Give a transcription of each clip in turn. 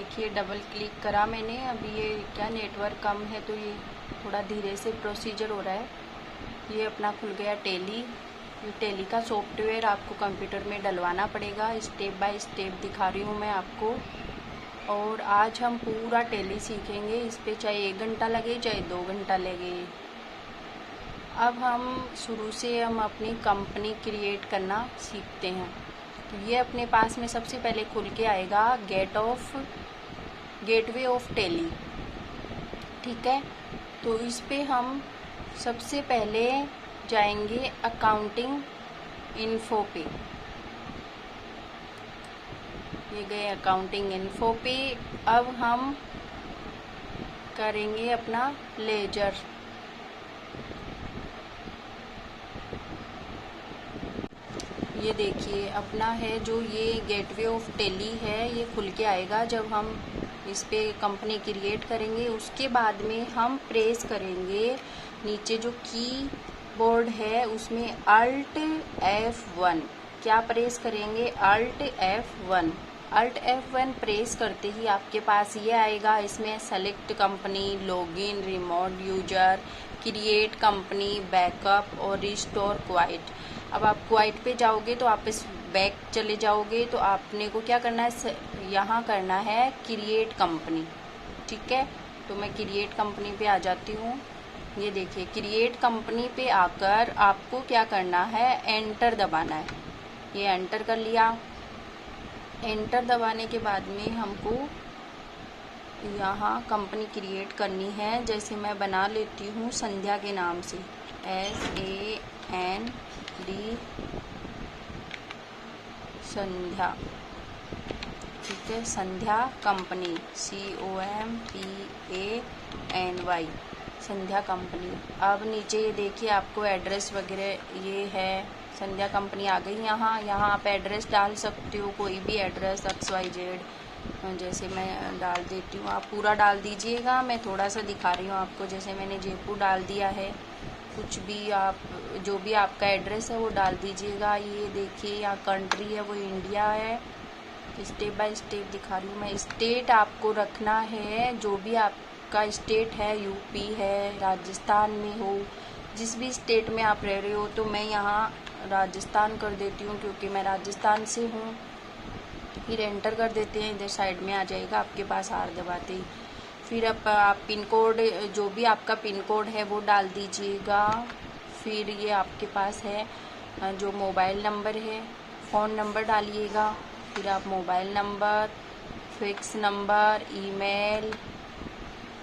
देखिए double click करा मैंने। अभी ये क्या नेटवर्क कम है तो ये थोड़ा धीरे से प्रोसीजर हो रहा है। ये अपना खुल गया टैली। ये टैली का सॉफ्टवेयर आपको कंप्यूटर में डलवाना पड़ेगा। स्टेप बाय स्टेप दिखा रही हूँ मैं आपको। और आज हम पूरा टैली सीखेंगे। इस पे चाहे 1 घंटा लगे चाहे 2 घंटा लगे। अब हम शुरू से हम अपनी कंपनी क्रिएट करना सीखते हैं। तो ये अपने पास में सबसे पहले खुल के आएगा गेटवे ऑफ टैली। ठीक है, तो इस पे हम सबसे पहले जाएंगे अकाउंटिंग इन्फो पे। ये गए अकाउंटिंग इन्फो पे। अब हम करेंगे अपना लेजर। ये देखिए अपना है जो ये गेटवे ऑफ टैली है, ये खुल के आएगा जब हम इस पे कंपनी क्रिएट करेंगे। उसके बाद में हम प्रेस करेंगे नीचे जो की बोर्ड है उसमें Alt F1। क्या प्रेस करेंगे? Alt F1। Alt F1 press करते ही आपके पास ये आएगा। इसमें select company, login, remote user, create company, backup और रिस्टोर क्वाइट। अब आप क्वाइट पे जाओगे तो आप इस बैक चले जाओगे तो आपने को क्या करना है, यहाँ करना है क्रिएट कंपनी। ठीक है, तो मैं क्रिएट कंपनी पे आ जाती हूँ। ये देखिए क्रिएट कंपनी पे आकर आपको क्या करना है, एंटर दबाना है। ये एंटर कर लिया। एंटर दबाने के बाद में हमको यहाँ कंपनी क्रिएट करनी है। जैसे मैं बना लेती हूँ संध्या के नाम से, SAND संध्या। ठीक है, संध्या कंपनी COMPANY संध्या कंपनी। अब नीचे ये देखिए आपको एड्रेस वगैरह ये है, संध्या कंपनी आ गई। यहाँ आप एड्रेस डाल सकते हो, कोई भी एड्रेस XYZ। जैसे मैं डाल देती हूँ, आप पूरा डाल दीजिएगा। मैं थोड़ा सा दिखा रही हूँ आपको। जैसे मैंने जयपुर डाल दिया है। कुछ भी आप जो भी आपका एड्रेस है वो डाल दीजिएगा। ये देखिए यहाँ कंट्री है वो इंडिया है। स्टेप बाय स्टेप दिखा रही हूँ मैं। स्टेट आपको रखना है, जो भी आपका स्टेट है, यूपी है, राजस्थान में हो, जिस भी स्टेट में आप रह रहे हो। तो मैं यहाँ राजस्थान कर देती हूँ क्योंकि मैं राजस्थान से हूँ। फिर एंटर कर देते हैं, इधर साइड में आ जाएगा आपके पास R दबाते ही। फिर आप पिन कोड, जो भी आपका पिन कोड है वो डाल दीजिएगा। फिर ये आपके पास है जो मोबाइल नंबर है, फ़ोन नंबर डालिएगा। फिर आप mobile number, fix number, email,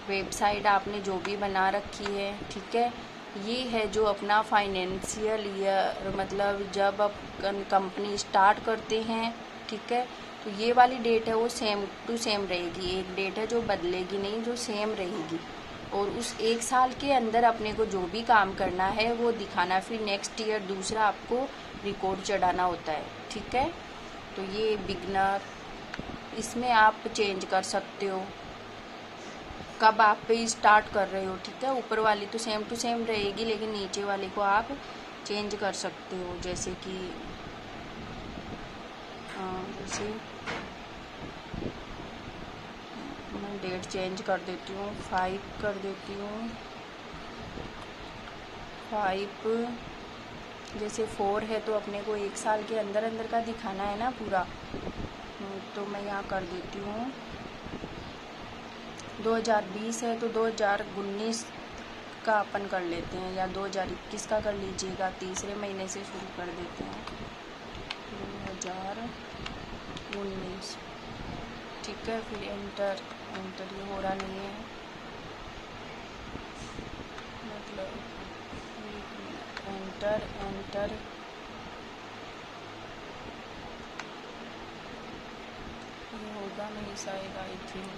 website आपने जो भी बना रखी है। ठीक है, ये है जो अपना फाइनेंशियल ईयर, मतलब जब आप कंपनी स्टार्ट करते हैं। ठीक है, तो ये वाली डेट है वो सेम टू सेम रहेगी। एक डेट है जो बदलेगी नहीं, जो सेम रहेगी। और उस 1 साल के अंदर अपने को जो भी काम करना है वो दिखाना। फिर नेक्स्ट ईयर दूसरा आपको रिकॉर्ड चढ़ाना होता है। ठीक है, तो ये बिगनर, इसमें आप चेंज कर सकते हो कब आप स्टार्ट कर रहे हो। ठीक है, ऊपर वाली तो सेम टू सेम रहेगी, लेकिन नीचे वाले को आप चेंज कर सकते हो। जैसे कि जैसे मैं डेट चेंज कर देती हूँ, 5 कर देती हूँ, 5। जैसे 4 है तो अपने को 1 साल के अंदर अंदर का दिखाना है ना पूरा। तो मैं यहाँ कर देती हूँ 2020 है तो 2019 का अपन कर लेते हैं, या 2021 का कर लीजिएगा। तीसरे महीने से शुरू कर देते हैं, 2019। ठीक है, फिर एंटर ये हो रहा नहीं है, मतलब एंटर ये होगा नहीं शायद, आई थिंक।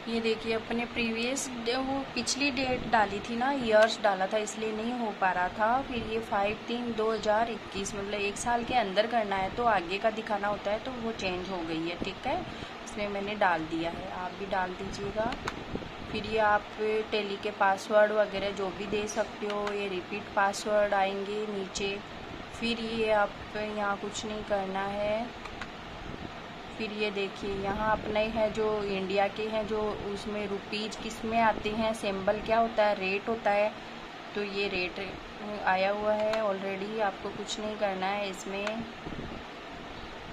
ये देखिए अपने प्रीवियस वो पिछली डेट डाली थी ना, ईयर्स डाला था, इसलिए नहीं हो पा रहा था। फिर ये 5/3/2021, मतलब 1 साल के अंदर करना है तो आगे का दिखाना होता है, तो वो चेंज हो गई है। ठीक है, इसमें मैंने डाल दिया है, आप भी डाल दीजिएगा। फिर ये आप टैली के पासवर्ड वगैरह जो भी दे सकते हो। ये रिपीट पासवर्ड आएंगे नीचे। फिर ये आप यहाँ कुछ नहीं करना है, फिर ये देखिए यहाँ अपने हैं जो इंडिया के हैं, जो उसमें रुपीज किस में आते हैं, सिंबल क्या होता है, रेट होता है। तो ये रेट आया हुआ है ऑलरेडी, आपको कुछ नहीं करना है इसमें।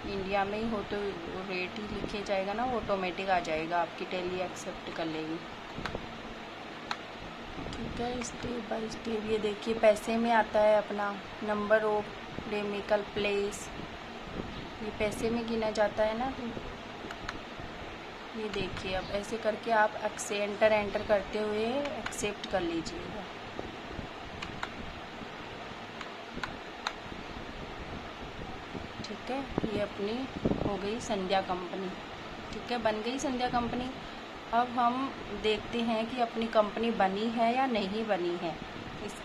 इंडिया में ही हो तो रेट ही लिखे जाएगा ना, ऑटोमेटिक आ जाएगा, आपकी टैली एक्सेप्ट कर लेगी। ठीक है, स्टेप बाय स्टेप ये देखिए पैसे में आता है अपना नंबर ऑफ डेमिकल प्लेस, ये पैसे में गिना जाता है ना। तो ये देखिए अब ऐसे करके आप एंटर करते हुए एक्सेप्ट कर लीजिएगा। ठीक है, ये अपनी हो गई संध्या कंपनी। ठीक है, बन गई संध्या कंपनी। अब हम देखते हैं कि अपनी कंपनी बनी है या नहीं बनी है, इस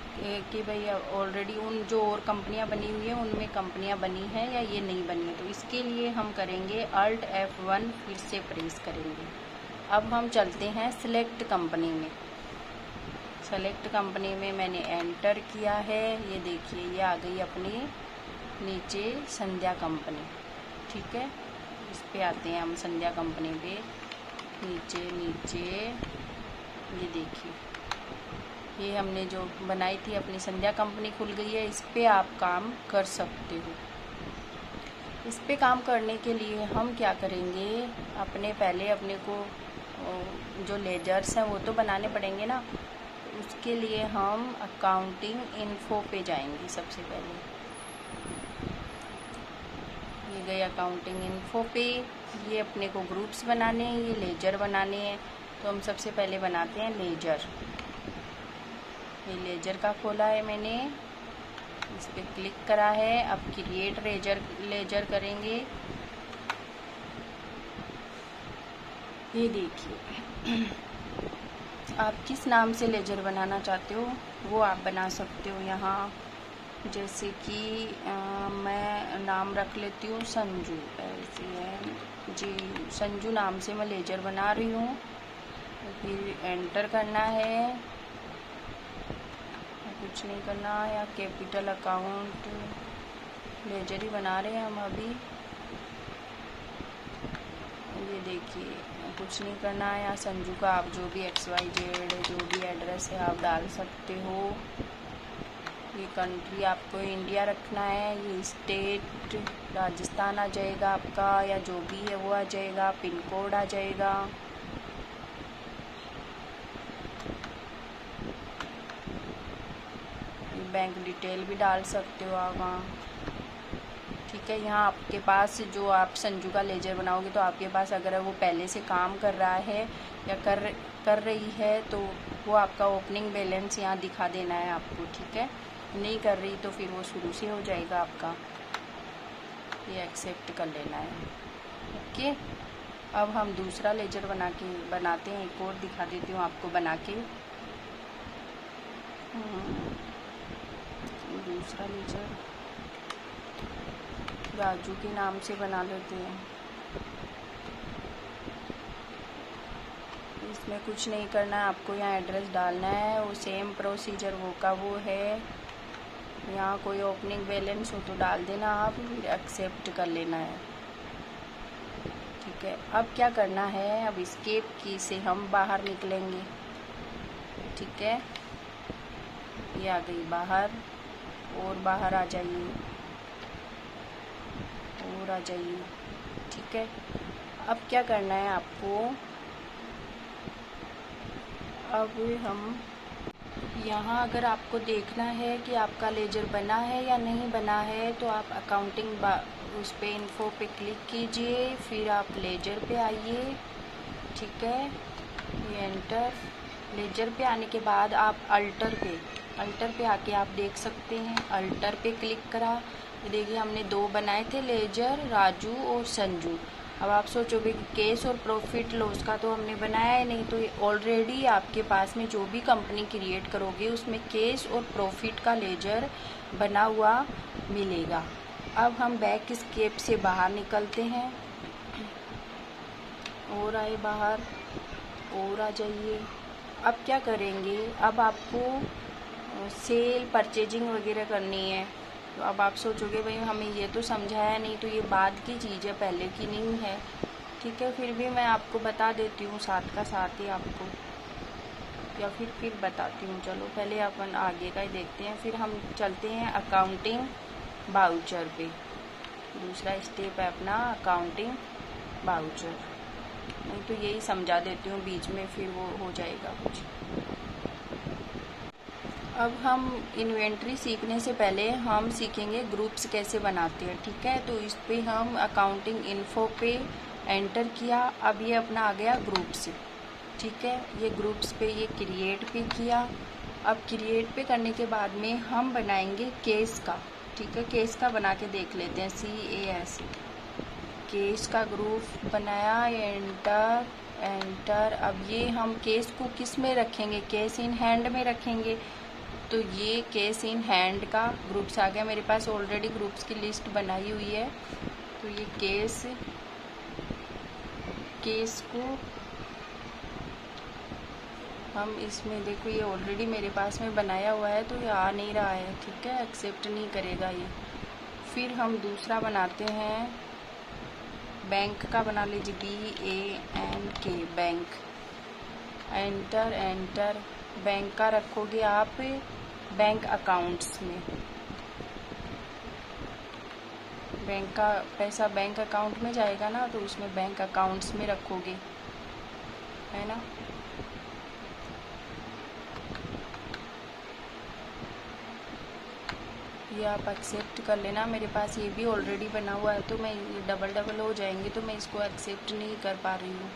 कि भाई ऑलरेडी उन जो और कंपनियां बनी हुई है उनमें कंपनियां बनी है या ये नहीं बनी है। तो इसके लिए हम करेंगे Alt F1 फिर से प्रेस करेंगे। अब हम चलते हैं सिलेक्ट कंपनी में। सेलेक्ट कंपनी में मैंने एंटर किया है, ये देखिए ये आ गई अपनी नीचे संध्या कंपनी। ठीक है, इस पे आते हैं हम संध्या कंपनी पे, नीचे ये देखिए ये हमने जो बनाई थी अपनी संध्या कंपनी खुल गई है। इस पे आप काम कर सकते हो। इस पे काम करने के लिए हम क्या करेंगे, पहले अपने को जो लेजर्स हैं वो तो बनाने पड़ेंगे ना। उसके लिए हम अकाउंटिंग इन्फो पे जाएंगे सबसे पहले। ये गए अकाउंटिंग इन्फो पे, ये अपने को ग्रुप्स बनाने हैं, ये लेजर बनाने हैं। तो हम सबसे पहले बनाते हैं लेजर। ये लेजर का खोला है मैंने, इस पर क्लिक करा है। अब क्रिएट लेजर करेंगे। ये देखिए आप किस नाम से लेजर बनाना चाहते हो वो आप बना सकते हो यहाँ। जैसे कि मैं नाम रख लेती हूँ संजू, ऐसे है जी, संजू नाम से मैं लेजर बना रही हूँ। फिर एंटर करना है, कुछ नहीं करना। या कैपिटल अकाउंट लेजर ही बना रहे हैं हम अभी। ये देखिए कुछ नहीं करना है। यहाँ संजू का आप जो भी XYZ जो भी एड्रेस है आप डाल सकते हो। ये कंट्री आपको इंडिया रखना है, ये स्टेट राजस्थान आ जाएगा आपका, या जो भी है वो आ जाएगा, पिन कोड आ जाएगा। बैंक डिटेल भी डाल सकते हो आप वहाँ। ठीक है, यहाँ आपके पास जो आप संजू का लेजर बनाओगे तो आपके पास अगर वो पहले से काम कर रहा है या कर रही है तो वो आपका ओपनिंग बैलेंस यहाँ दिखा देना है आपको। ठीक है, नहीं कर रही तो फिर वो शुरू से हो जाएगा आपका। ये एक्सेप्ट कर लेना है। ओके, अब हम दूसरा लेजर बनाते हैं। एक और दिखा देती हूँ आपको बना के। दूसरा लेजर राजू के नाम से बना लेते हैं। इसमें कुछ नहीं करना है, आपको यहाँ एड्रेस डालना है, वो सेम प्रोसीजर वो का वो है। यहाँ कोई ओपनिंग बैलेंस हो तो डाल देना आप, फिर एक्सेप्ट कर लेना है। ठीक है, अब क्या करना है, अब एस्केप की से हम बाहर निकलेंगे। ठीक है, ये आ गई बाहर, और बाहर आ जाइए, और आ जाइए। ठीक है, अब क्या करना है आपको, अब हम यहाँ अगर आपको देखना है कि आपका लेजर बना है या नहीं बना है तो आप अकाउंटिंग उस पे इन्फो पे क्लिक कीजिए, फिर आप लेजर पे आइए। ठीक है, ये एंटर लेजर पे आने के बाद आप अल्टर पे आके आप देख सकते हैं। अल्टर पे क्लिक करा, देखिए हमने दो बनाए थे लेजर, राजू और संजू। अब आप सोचोगे कि केस और प्रॉफिट लॉस का तो हमने बनाया ही नहीं, तो ये ऑलरेडी आपके पास में जो भी कंपनी क्रिएट करोगे उसमें केस और प्रॉफिट का लेजर बना हुआ मिलेगा। अब हम बैक एस्केप से बाहर निकलते हैं, और आए बाहर, और आ जाइए। अब क्या करेंगे, अब आपको सेल परचेजिंग वगैरह करनी है। तो अब आप सोचोगे भाई हमें ये तो समझाया नहीं, तो ये बाद की चीज़ है, पहले की नहीं है। ठीक है, फिर भी मैं आपको बता देती हूँ साथ का साथ ही आपको, या फिर बताती हूँ। चलो पहले अपन आगे का ही देखते हैं, फिर हम चलते हैं अकाउंटिंग वाउचर पे। दूसरा स्टेप है अपना अकाउंटिंग वाउचर। नहीं तो यही समझा देती हूँ बीच में, फिर वो हो जाएगा कुछ। अब हम इन्वेंट्री सीखने से पहले हम सीखेंगे ग्रुप्स कैसे बनाते हैं। ठीक है, तो इस पे हम अकाउंटिंग इन्फो पे एंटर किया। अब ये अपना आ गया ग्रुप्स। ठीक है, ये ग्रुप्स पे ये क्रिएट पे किया। अब क्रिएट पे करने के बाद में हम बनाएंगे केस का। ठीक है, केस का बना के देख लेते हैं, CAS केस का ग्रुप बनाया, एंटर। अब ये हम केस को किस में रखेंगे, केस इन हैंड में रखेंगे। तो ये केस इन हैंड का ग्रुप्स आ गया मेरे पास, ऑलरेडी ग्रुप्स की लिस्ट बनाई हुई है। तो ये केस को हम इसमें देखो, ये ऑलरेडी मेरे पास में बनाया हुआ है, तो ये आ नहीं रहा है। ठीक है, एक्सेप्ट नहीं करेगा ये। फिर हम दूसरा बनाते हैं बैंक का, बना लीजिए BANK बैंक। एंटर। बैंक का रखोगे आप बैंक अकाउंट्स में। बैंक का पैसा बैंक अकाउंट में जाएगा ना, तो उसमें बैंक अकाउंट्स में रखोगे, है ना। ये आप एक्सेप्ट कर लेना। मेरे पास ये भी ऑलरेडी बना हुआ है, तो मैं ये डबल हो जाएंगे, तो मैं इसको एक्सेप्ट नहीं कर पा रही हूँ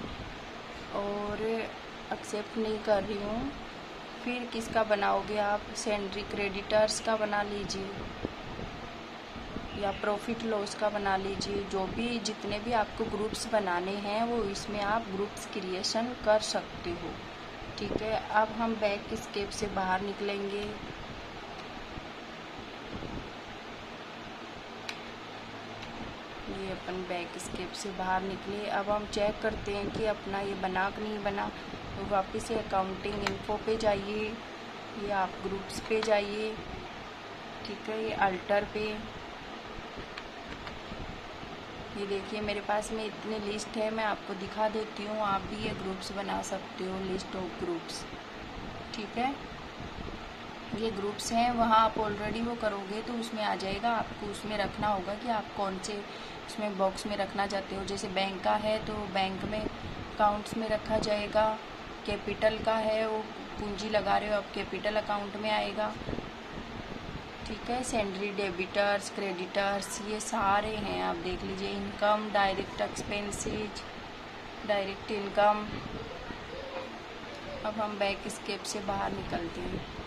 और एक्सेप्ट नहीं कर रही हूँ। फिर किसका बनाओगे आप, सेंड्री क्रेडिटर्स का बना लीजिए या प्रॉफिट लॉस का बना लीजिए। जो भी जितने भी आपको ग्रुप्स बनाने हैं वो इसमें आप ग्रुप्स क्रिएशन कर सकते हो। ठीक है, अब हम बैक स्केप से बाहर निकलेंगे। ये अपन बैक स्केप से बाहर निकले। अब हम चेक करते हैं कि अपना ये बना कि नहीं बना। तो वापस से अकाउंटिंग इन्फो पे जाइए, ये आप ग्रुप्स पे जाइए। ठीक है, ये अल्टर पे, ये देखिए मेरे पास में इतने लिस्ट है, मैं आपको दिखा देती हूँ। आप भी ये ग्रुप्स बना सकते हो, लिस्ट ऑफ ग्रुप्स। ठीक है, ये ग्रुप्स हैं, वहाँ आप ऑलरेडी वो करोगे तो उसमें आ जाएगा। आपको उसमें रखना होगा कि आप कौन से उसमें बॉक्स में रखना चाहते हो। जैसे बैंक का है तो बैंक में अकाउंट्स में रखा जाएगा। कैपिटल का है, वो पूंजी लगा रहे हो आप, कैपिटल अकाउंट में आएगा। ठीक है, सेंड्री डेबिटर्स क्रेडिटर्स ये सारे हैं, आप देख लीजिए। Income, direct expenses, direct income. अब हम बैक स्केप से बाहर निकलते हैं।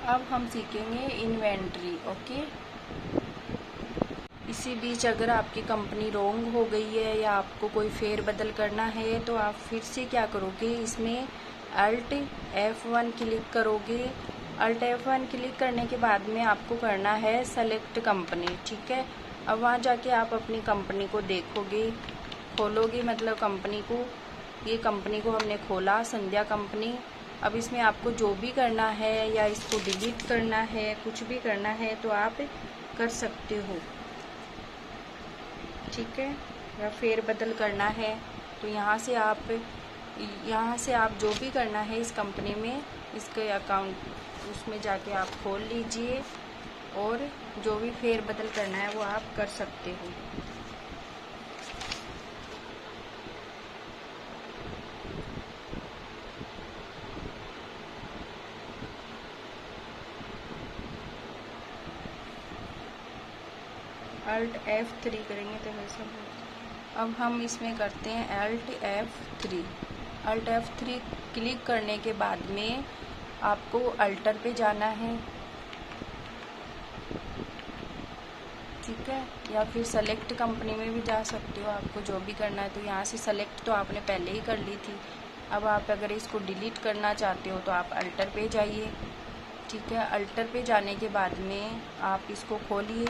अब हम सीखेंगे इन्वेंट्री। ओके, इसी बीच अगर आपकी कंपनी रॉन्ग हो गई है या आपको कोई फेर बदल करना है तो आप फिर से क्या करोगे, इसमें Alt F1 क्लिक करोगे। Alt F1 क्लिक करने के बाद में आपको करना है सेलेक्ट कंपनी। ठीक है, अब वहाँ जाके आप अपनी कंपनी को देखोगे, खोलोगे, मतलब कंपनी को, ये कंपनी को हमने खोला, संध्या कंपनी। अब इसमें आपको जो भी करना है या इसको डिलीट करना है, कुछ भी करना है तो आप कर सकते हो। ठीक है, या फेर बदल करना है तो यहाँ से आप जो भी करना है इस कंपनी में, इसके अकाउंट उसमें जाके आप खोल लीजिए और जो भी फेर बदल करना है वो आप कर सकते हो। Alt F3 करेंगे तो वैसा। अब हम इसमें करते हैं Alt F3। Alt F3 click करने के बाद में आपको अल्टर पे जाना है। ठीक है, या फिर सेलेक्ट कंपनी में भी जा सकते हो, आपको जो भी करना है। तो यहाँ से सेलेक्ट तो आपने पहले ही कर ली थी। अब आप अगर इसको डिलीट करना चाहते हो तो आप अल्टर पे जाइए। ठीक है, अल्टर पे जाने के बाद में आप इसको खोलिए,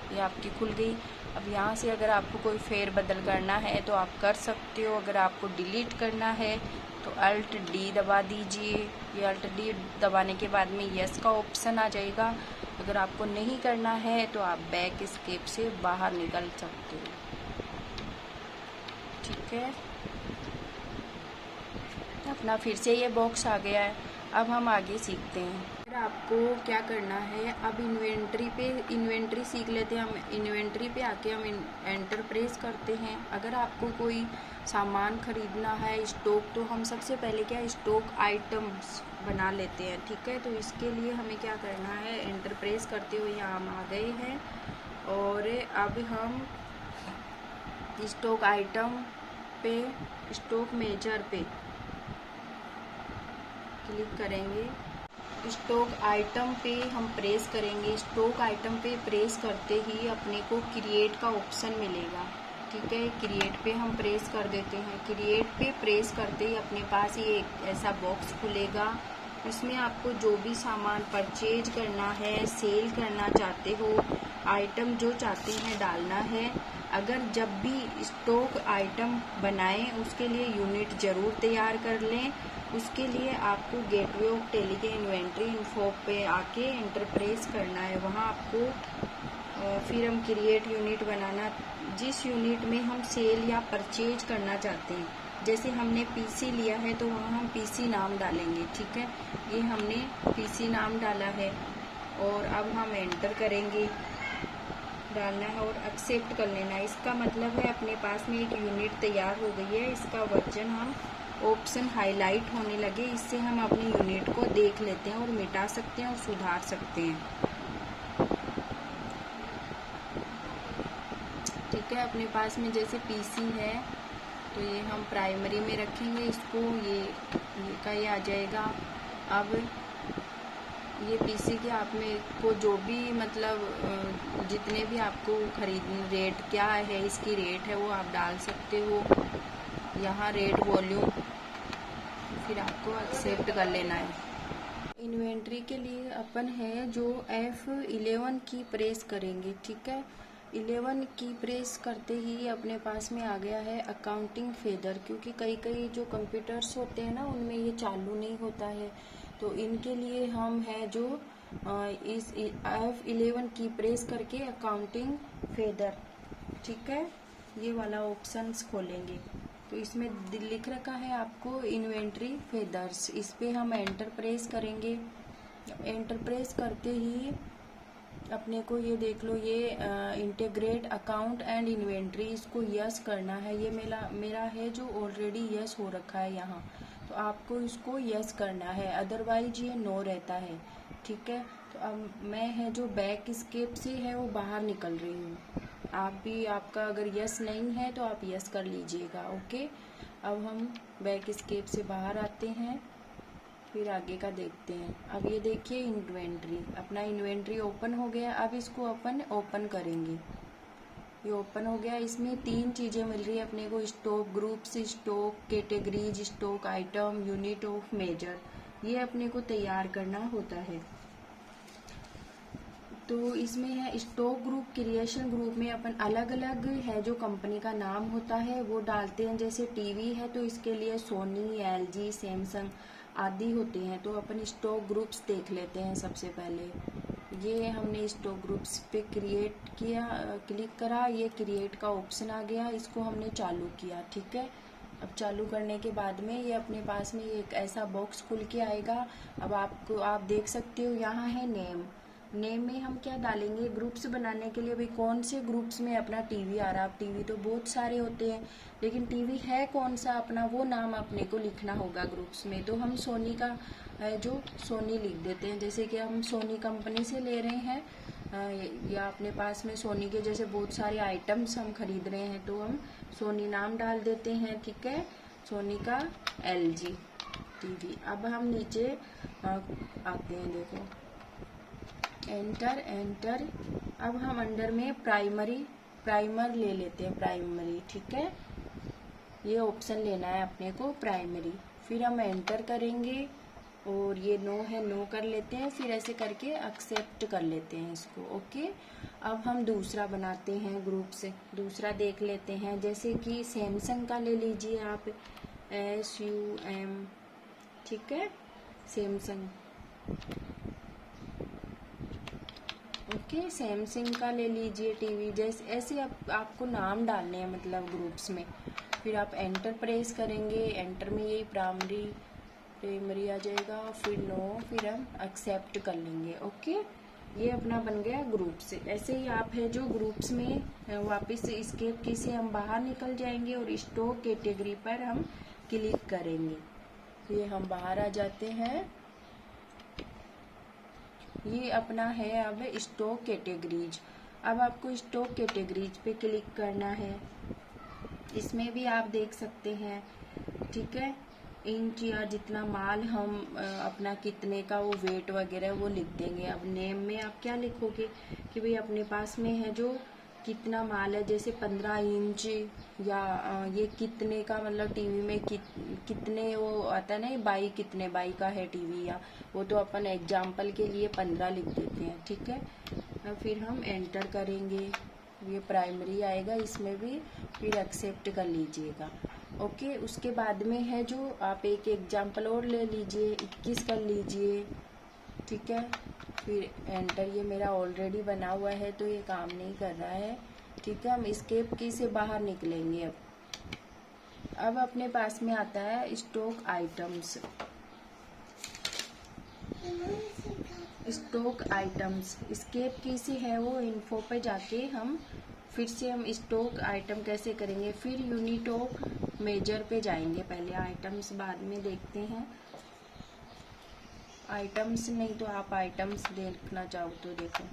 ये आपकी खुल गई। अब यहाँ से अगर आपको कोई फेरबदल करना है तो आप कर सकते हो। अगर आपको डिलीट करना है तो अल्ट डी दबा दीजिए। ये अल्ट डी दबाने के बाद में यस का ऑप्शन आ जाएगा। अगर आपको नहीं करना है तो आप बैक एस्केप से बाहर निकल सकते हो। ठीक है, अपना फिर से ये बॉक्स आ गया है। अब हम आगे सीखते हैं। फिर आपको क्या करना है, अब इन्वेंट्री सीख लेते हैं। हम इन्वेंट्री पे आके हम एंटर प्रेस करते हैं। अगर आपको कोई सामान खरीदना है स्टॉक, तो हम सबसे पहले क्या स्टॉक आइटम्स बना लेते हैं। ठीक है, तो इसके लिए हमें क्या करना है, एंटर प्रेस करते हुए यहाँ हम आ गए हैं और अब हम स्टॉक आइटम पे स्टॉक मेजर पे क्लिक करेंगे। स्टॉक आइटम पे हम प्रेस करेंगे। स्टॉक आइटम पे प्रेस करते ही अपने को क्रिएट का ऑप्शन मिलेगा। ठीक है, क्रिएट पे हम प्रेस कर देते हैं। क्रिएट पे प्रेस करते ही अपने पास ये एक ऐसा बॉक्स खुलेगा। इसमें आपको जो भी सामान परचेज करना है, सेल करना चाहते हो, आइटम जो चाहते हैं डालना है। अगर जब भी स्टॉक आइटम बनाएं उसके लिए यूनिट ज़रूर तैयार कर लें। उसके लिए आपको गेटवे ऑफ टेली के इन्वेंट्री इन्फो पे आके एंटर प्रेस करना है। वहाँ आपको फिर हम क्रिएट यूनिट बनाना, जिस यूनिट में हम सेल या परचेज करना चाहते हैं। जैसे हमने पीसी लिया है तो वहाँ हम पीसी नाम डालेंगे। ठीक है, ये हमने पीसी नाम डाला है और अब हम एंटर करेंगे। डालना है और एक्सेप्ट कर लेना है। इसका मतलब है अपने पास में एक यूनिट तैयार हो गई है। इसका वर्जन हम ऑप्शन हाईलाइट होने लगे, इससे हम अपनी यूनिट को देख लेते हैं और मिटा सकते हैं और सुधार सकते हैं। ठीक है, अपने पास में जैसे पीसी है तो ये हम प्राइमरी में रखेंगे इसको, ये का ये आ जाएगा। अब ये पीसी के आप में को जो भी मतलब जितने भी आपको खरीद रेट क्या है, इसकी रेट है वो आप डाल सकते हो। यहाँ रेट वॉल्यूम फिर आपको एक्सेप्ट कर लेना है। इन्वेंट्री के लिए अपन है जो F11 की प्रेस करेंगे। ठीक है, 11 की प्रेस करते ही अपने पास में आ गया है अकाउंटिंग फेदर। क्योंकि कई जो कंप्यूटर्स होते हैं ना उनमें ये चालू नहीं होता है, तो इनके लिए हम है जो इस F11 की प्रेस करके अकाउंटिंग फेदर, ठीक है, ये वाला ऑप्शंस खोलेंगे। तो इसमें लिख रखा है आपको इन्वेंट्री फेदर्स, इस पे हम एंटर प्रेस करेंगे। एंटर प्रेस करते ही अपने को ये देख लो, ये इंटीग्रेट अकाउंट एंड इन्वेंट्री, इसको यस करना है। ये मेरा है जो ऑलरेडी यस हो रखा है यहाँ, तो आपको इसको यस करना है, अदरवाइज ये नो रहता है। ठीक है, तो अब मैं है जो बैक एस्केप से है वो बाहर निकल रही हूँ। आप भी, आपका अगर यस नहीं है तो आप यस कर लीजिएगा। ओके, अब हम बैक एस्केप से बाहर आते हैं, फिर आगे का देखते हैं। अब ये देखिए इन्वेंट्री, अपना इन्वेंट्री ओपन हो गया। अब इसको अपन ओपन करेंगे। ये ओपन हो गया। इसमें 3 चीज़ें मिल रही है अपने को, stock groups, stock categories, stock item, unit of measure, ये अपने को तैयार करना होता है। तो इसमें है स्टॉक ग्रुप क्रिएशन ग्रुप में अपन अलग अलग है जो कंपनी का नाम होता है वो डालते हैं। जैसे टीवी है तो इसके लिए सोनी, एलजी, सैमसंग आदि होते हैं। तो अपन स्टॉक ग्रुप्स देख लेते हैं सबसे पहले। ये हमने स्टॉक ग्रुप्स पे क्रिएट किया, क्लिक करा, ये क्रिएट का ऑप्शन आ गया, इसको हमने चालू किया। ठीक है, अब चालू करने के बाद में ये अपने पास में एक ऐसा बॉक्स खुल के आएगा। अब आप देख सकते हो यहाँ है नेम में हम क्या डालेंगे, ग्रुप्स बनाने के लिए भाई कौन से ग्रुप्स में अपना टीवी आ रहा है। टीवी तो बहुत सारे होते हैं, लेकिन टीवी है कौन सा अपना, वो नाम अपने को लिखना होगा ग्रुप्स में। तो हम सोनी का है जो सोनी लिख देते हैं। जैसे कि हम सोनी कंपनी से ले रहे हैं या अपने पास में सोनी के जैसे बहुत सारे आइटम्स हम खरीद रहे हैं तो हम सोनी नाम डाल देते हैं। ठीक है, सोनी का LG टीवी। अब हम नीचे आते हैं, देखो एंटर। अब हम अंडर में प्राइमर ले लेते हैं, प्राइमरी। ठीक है, ये ऑप्शन लेना है अपने को प्राइमरी। फिर हम एंटर करेंगे और ये नो है, नो कर लेते हैं, फिर ऐसे करके एक्सेप्ट कर लेते हैं इसको। ओके, अब हम दूसरा बनाते हैं ग्रुप से, दूसरा देख लेते हैं। जैसे कि सैमसंग का ले लीजिए आप, SUM, ठीक है, सैमसंग। ओके, सैमसंग का ले लीजिए टीवी। जैसे ऐसे आपको नाम डालने हैं मतलब ग्रुप्स में। फिर आप एंटर प्रेस करेंगे, एंटर में यही प्राइमरी आ जाएगा, फिर नो, फिर हम एक्सेप्ट कर लेंगे। ओके, ये अपना बन गया ग्रुप से। ऐसे ही आप है जो ग्रुप्स में वापस एस्केप की से हम बाहर निकल जाएंगे और स्टॉक कैटेगरी पर हम क्लिक करेंगे। ये हम बाहर आ जाते हैं। ये अपना है अब स्टॉक कैटेगरीज। अब आपको स्टॉक कैटेगरीज पे क्लिक करना है। इसमें भी आप देख सकते हैं, ठीक है, इंच या जितना माल हम अपना कितने का वो वेट वगैरह वो लिख देंगे। अब नेम में आप क्या लिखोगे कि भाई अपने पास में है जो कितना माल है, जैसे 15 इंच या ये कितने का, मतलब टीवी में कितने वो आता है ना, बाई कितने बाई का है टीवी, या वो तो अपन एग्जाम्पल के लिए 15 लिख देते हैं, ठीक है। फिर हम एंटर करेंगे, ये प्राइमरी आएगा इसमें भी, फिर एक्सेप्ट कर लीजिएगा। ओके, उसके बाद में है जो आप एक एग्जाम्पल और ले लीजिए, 21 कर लीजिए, ठीक है, फिर एंटर। ये मेरा ऑलरेडी बना हुआ है तो ये काम नहीं कर रहा है, ठीक है। हम एस्केप की से बाहर निकलेंगे। अब अपने पास में आता है stock items. Stock items escape की से है वो, इन्फो पे जाके हम फिर से हम स्टॉक आइटम कैसे करेंगे, फिर यूनिट ऑफ मेजर पे जाएंगे। पहले आइटम्स बाद में देखते हैं। आइटम्स नहीं तो आप आइटम्स देखना चाहो तो देखो,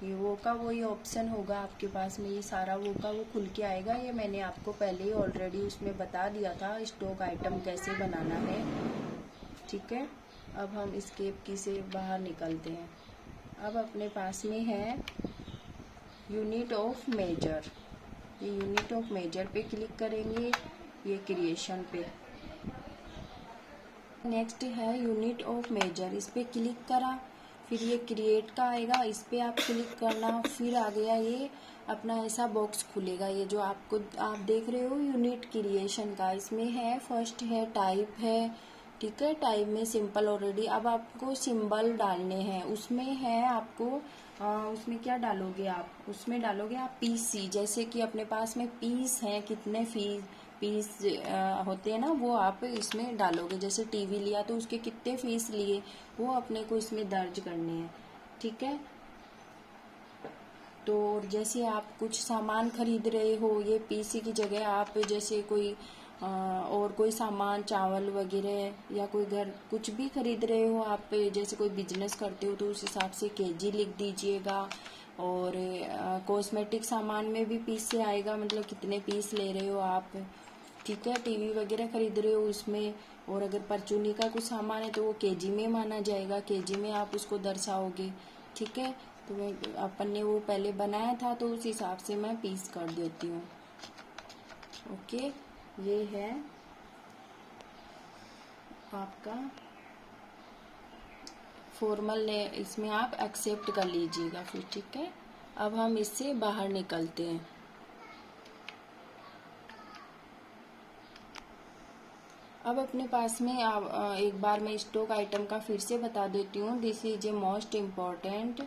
ये वो का वही ऑप्शन होगा आपके पास में, ये सारा वो का वो खुल के आएगा। ये मैंने आपको पहले ही ऑलरेडी उसमें बता दिया था स्टॉक आइटम कैसे बनाना है, ठीक है। अब हम एस्केप की से बाहर निकलते हैं। अब अपने पास में है यूनिट ऑफ मेजर। ये यूनिट ऑफ मेजर पे क्लिक करेंगे, ये क्रिएशन पे। नेक्स्ट है यूनिट ऑफ मेजर, इस पे क्लिक करा, फिर ये क्रिएट का आएगा, इस पे आप क्लिक करना, फिर आ गया ये अपना ऐसा बॉक्स खुलेगा। ये जो आपको आप देख रहे हो यूनिट क्रिएशन का, इसमें है फर्स्ट है टाइप है, ठीक है, टाइप में सिंपल ऑलरेडी। अब आपको सिंबल डालने हैं, उसमें है आपको उसमें क्या डालोगे आप, उसमें डालोगे आप पीसी। जैसे कि अपने पास में पीस हैं, कितने पीस होते हैं ना, वो आप इसमें डालोगे। जैसे टीवी लिया तो उसके कितने पीस लिए वो अपने को इसमें दर्ज करने हैं, ठीक है। तो जैसे आप कुछ सामान खरीद रहे हो, ये पीसी की जगह आप जैसे कोई और कोई सामान चावल वगैरह या कोई घर कुछ भी खरीद रहे हो आप, जैसे कोई बिजनेस करते हो तो उस हिसाब से केजी लिख दीजिएगा। और कॉस्मेटिक सामान में भी पीस से आएगा, मतलब कितने पीस ले रहे हो आप, ठीक है। टीवी वगैरह खरीद रहे हो उसमें, और अगर परचूनी का कुछ सामान है तो वो केजी में माना जाएगा, केजी में आप उसको दर्शाओगे, ठीक है। तो अपन ने वो पहले बनाया था तो उस हिसाब से मैं पीस कर देती हूँ। ओके, ये है आपका फॉर्मल, इसमें आप एक्सेप्ट कर लीजिएगा फिर, ठीक है। अब हम इससे बाहर निकलते हैं। अब अपने पास में एक बार मैं स्टॉक आइटम का फिर से बता देती हूँ, this is a most important.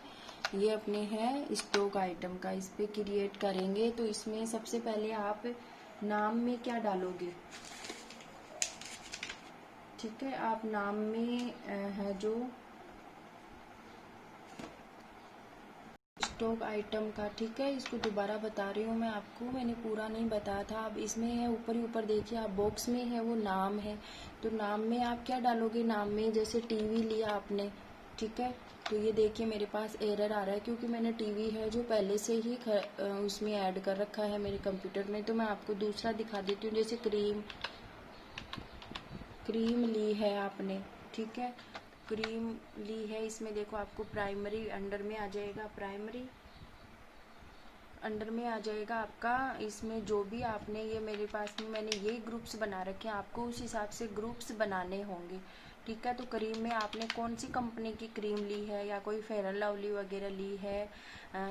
ये अपने है स्टॉक आइटम का, इस पे क्रिएट करेंगे तो इसमें सबसे पहले आप नाम में क्या डालोगे, ठीक है। आप नाम में है जो स्टॉक आइटम का, ठीक है, इसको दोबारा बता रही हूँ मैं आपको, मैंने पूरा नहीं बताया था। अब इसमें है ऊपर ही ऊपर देखिए आप, बॉक्स में है वो नाम है, तो नाम में आप क्या डालोगे, नाम में जैसे टीवी लिया आपने, ठीक है, तो ये देखिए मेरे पास एरर आ रहा है क्योंकि मैंने टीवी है जो पहले से ही उसमें ऐड कर रखा है मेरे कंप्यूटर में। तो मैं आपको दूसरा दिखा देती हूँ, जैसे क्रीम ली है आपने, ठीक है, क्रीम ली है, इसमें देखो आपको प्राइमरी अंडर में आ जाएगा, प्राइमरी अंडर में आ जाएगा आपका। इसमें जो भी आपने, ये मेरे पास में मैंने यही ग्रुप्स बना रखे हैं, आपको उस हिसाब से ग्रुप्स बनाने होंगे, ठीक है। तो क्रीम में आपने कौन सी कंपनी की क्रीम ली है, या कोई फेयर एंड लवली वगैरह ली है,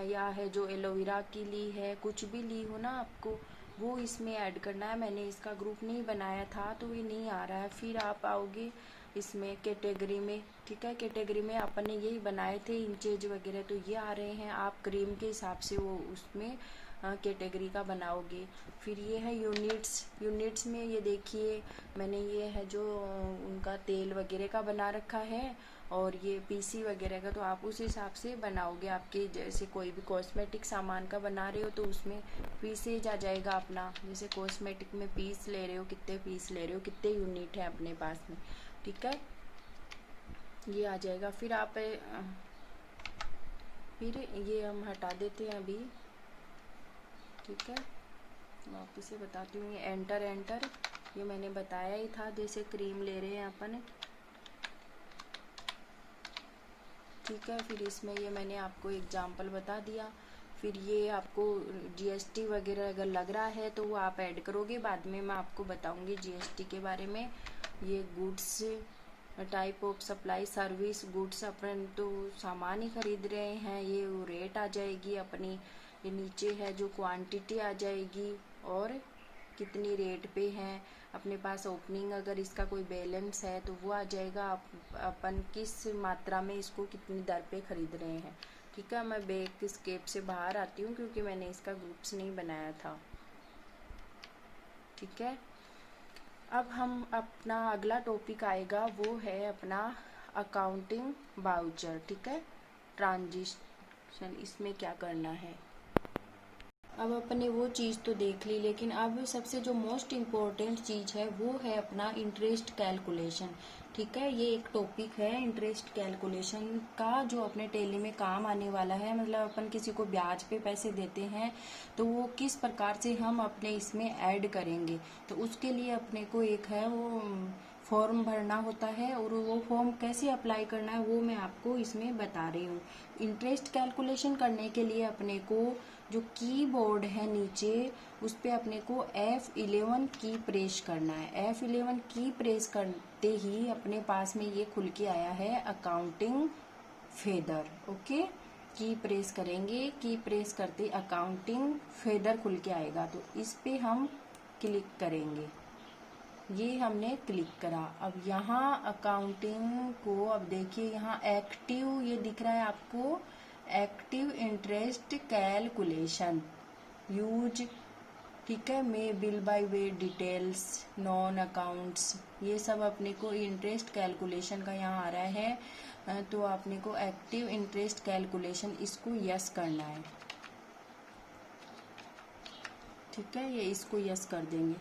या है जो एलोवेरा की ली है, कुछ भी ली हो ना आपको, वो इसमें ऐड करना है। मैंने इसका ग्रुप नहीं बनाया था तो ये नहीं आ रहा है। फिर आप आओगे इसमें कैटेगरी में, ठीक है। कैटेगरी में अपन ने यही बनाए थे इंचेज वगैरह, तो ये आ रहे हैं। आप क्रीम के हिसाब से वो उसमें कैटेगरी का बनाओगे। फिर ये है यूनिट्स। यूनिट्स में ये देखिए मैंने ये है जो उनका तेल वगैरह का बना रखा है, और ये पीसी वगैरह का, तो आप उस हिसाब से बनाओगे। आपके जैसे कोई भी कॉस्मेटिक सामान का बना रहे हो तो उसमें पीसेज आ जाएगा अपना। जैसे कॉस्मेटिक में पीस ले रहे हो, कितने पीस ले रहे हो, कितने यूनिट है अपने पास में, ठीक है, ये आ जाएगा। फिर आप फिर ये हम हटा देते हैं अभी, ठीक है। वापस से बताती हूँ, ये एंटर ये मैंने बताया ही था। जैसे क्रीम ले रहे हैं अपन, ठीक है। फिर इसमें ये मैंने आपको एग्जाम्पल बता दिया। फिर ये आपको जीएसटी वगैरह अगर लग रहा है तो वो आप ऐड करोगे, बाद में मैं आपको बताऊंगी जीएसटी के बारे में। ये goods type of supply service, goods अपन तो सामान ही खरीद रहे हैं, ये रेट आ जाएगी अपनी। ये नीचे है जो क्वांटिटी आ जाएगी, और कितनी रेट पे है अपने पास ओपनिंग, अगर इसका कोई बैलेंस है तो वो आ जाएगा। अपन किस मात्रा में इसको कितनी दर पे खरीद रहे हैं, ठीक है। मैं बैक स्केप से बाहर आती हूँ क्योंकि मैंने इसका ग्रुप्स नहीं बनाया था, ठीक है। अब हम अपना अगला टॉपिक आएगा, वो है अपना अकाउंटिंग वाउचर, ठीक है, ट्रांजिशन। इसमें क्या करना है, अब अपने वो चीज़ तो देख ली, लेकिन अब सबसे जो मोस्ट इम्पोर्टेंट चीज़ है वो है अपना इंटरेस्ट कैलकुलेशन, ठीक है। ये एक टॉपिक है इंटरेस्ट कैलकुलेशन का, जो अपने टेली में काम आने वाला है। मतलब अपन किसी को ब्याज पे पैसे देते हैं तो वो किस प्रकार से हम अपने इसमें ऐड करेंगे, तो उसके लिए अपने को एक है वो फॉर्म भरना होता है, और वो फॉर्म कैसे अप्लाई करना है वो मैं आपको इसमें बता रही हूँ। इंटरेस्ट कैलकुलेशन करने के लिए अपने को जो कीबोर्ड है नीचे, उस पे अपने को F11 की प्रेस करना है। F11 की प्रेस करते ही अपने पास में ये खुल के आया है अकाउंटिंग फेदर, ओके। की प्रेस करेंगे, की प्रेस करते अकाउंटिंग फेदर खुल के आएगा, तो इस पे हम क्लिक करेंगे। ये हमने क्लिक करा। अब यहाँ अकाउंटिंग को, अब देखिए यहाँ एक्टिव ये दिख रहा है आपको, एक्टिव इंटरेस्ट कैलकुलेशन यूज, ठीक है, में bill by way details, non accounts, ये सब अपने को इंटरेस्ट कैलकुलेशन का यहाँ आ रहा है। तो आपने को एक्टिव इंटरेस्ट कैलकुलेशन इसको यस करना है, ठीक है। ये इसको यस कर देंगे,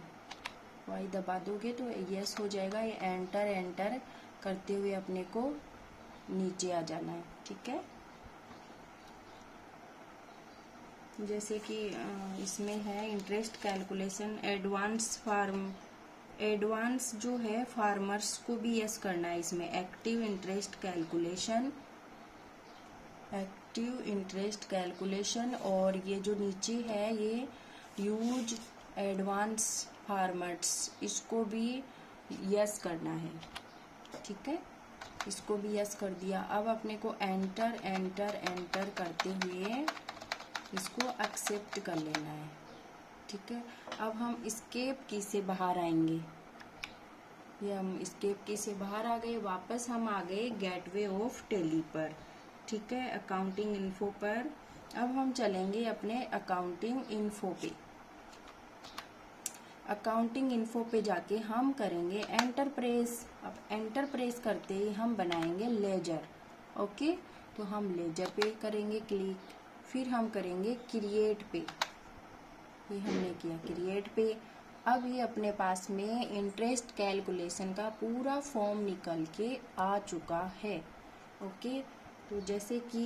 वाई दबा दोगे तो यस हो जाएगा। ये एंटर करते हुए अपने को नीचे आ जाना है, ठीक है। जैसे कि इसमें है इंटरेस्ट कैलकुलेशन एडवांस जो है फार्मर्स को भी यस करना है इसमें। एक्टिव इंटरेस्ट कैलकुलेशन, और ये जो नीचे है ये यूज एडवांस फार्मर्स, इसको भी यस करना है, ठीक है। इसको भी यस कर दिया। अब अपने को एंटर करते हुए इसको एक्सेप्ट कर लेना है, ठीक है। अब हम एस्केप की से बाहर आएंगे। ये हम एस्केप की से बाहर आ गए, वापस हम आ गए गेटवे ऑफ टेली पर, ठीक है, अकाउंटिंग इन्फो पर। अब हम चलेंगे अपने अकाउंटिंग इन्फो पे। अकाउंटिंग इन्फो पे जाके हम करेंगे एंटर प्रेस। अब एंटर प्रेस करते ही हम बनाएंगे लेजर, ओके। तो हम लेजर पे करेंगे क्लिक, फिर हम करेंगे क्रिएट पे, ये हमने किया क्रिएट पे। अब ये अपने पास में इंटरेस्ट कैलकुलेशन का पूरा फॉर्म निकल के आ चुका है, ओके। तो जैसे कि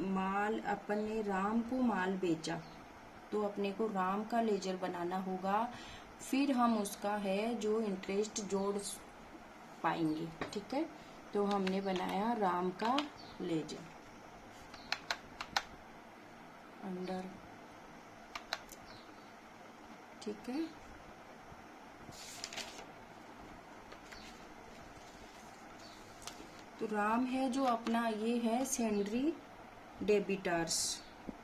माल, अपन ने राम को माल बेचा तो अपने को राम का लेजर बनाना होगा, फिर हम उसका है जो इंटरेस्ट जोड़ पाएंगे, ठीक है। तो हमने बनाया राम का लेजर अंडर, ठीक है। तो राम है जो अपना ये है सेंड्री डेबिटर्स,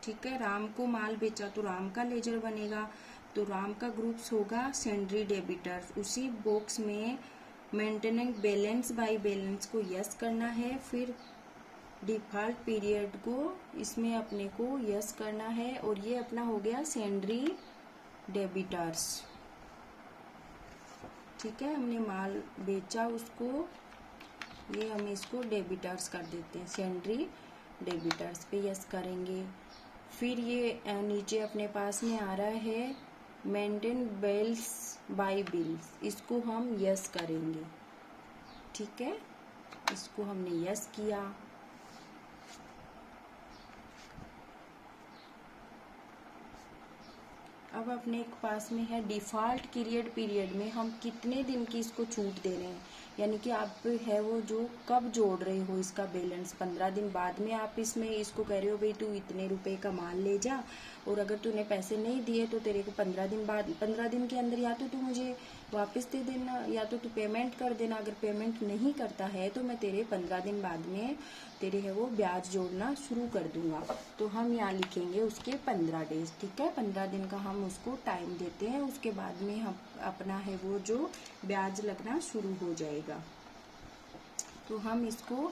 ठीक है। राम को माल बेचा तो राम का लेजर बनेगा, तो राम का ग्रुप्स होगा सेंड्री डेबिटर्स। उसी बॉक्स में मेंटेनिंग बैलेंस बाय बैलेंस को यस करना है, फिर डिफॉल्ट पीरियड को इसमें अपने को यस करना है, और ये अपना हो गया सेंड्री डेबिटर्स, ठीक है। हमने माल बेचा उसको, ये हम इसको डेबिटर्स कर देते हैं, सेंड्री डेबिटर्स पे यस करेंगे। फिर ये नीचे अपने पास में आ रहा है मेंटेन बिल्स बाय बिल्स, इसको हम यस करेंगे, ठीक है। इसको हमने यस किया। अब अपने पास में है डिफॉल्ट पीरियड में हम कितने दिन की इसको छूट दे रहे हैं, यानी कि आप है वो जो कब जोड़ रहे हो इसका बैलेंस। 15 दिन बाद में आप इसमें इसको कह रहे हो भाई तू इतने रुपए का माल ले जा, और अगर तूने पैसे नहीं दिए तो तेरे को 15 दिन बाद, 15 दिन के अंदर या तो तू मुझे वापस दे देना, या तो तू पेमेंट कर देना। अगर पेमेंट नहीं करता है तो मैं तेरे 15 दिन बाद में तेरे है वो ब्याज जोड़ना शुरू कर दूंगा। तो हम यहाँ लिखेंगे उसके 15 डेज, ठीक है। 15 दिन का हम उसको टाइम देते हैं, उसके बाद में हम अपना है वो जो ब्याज लगना शुरू हो जाएगा। तो हम इसको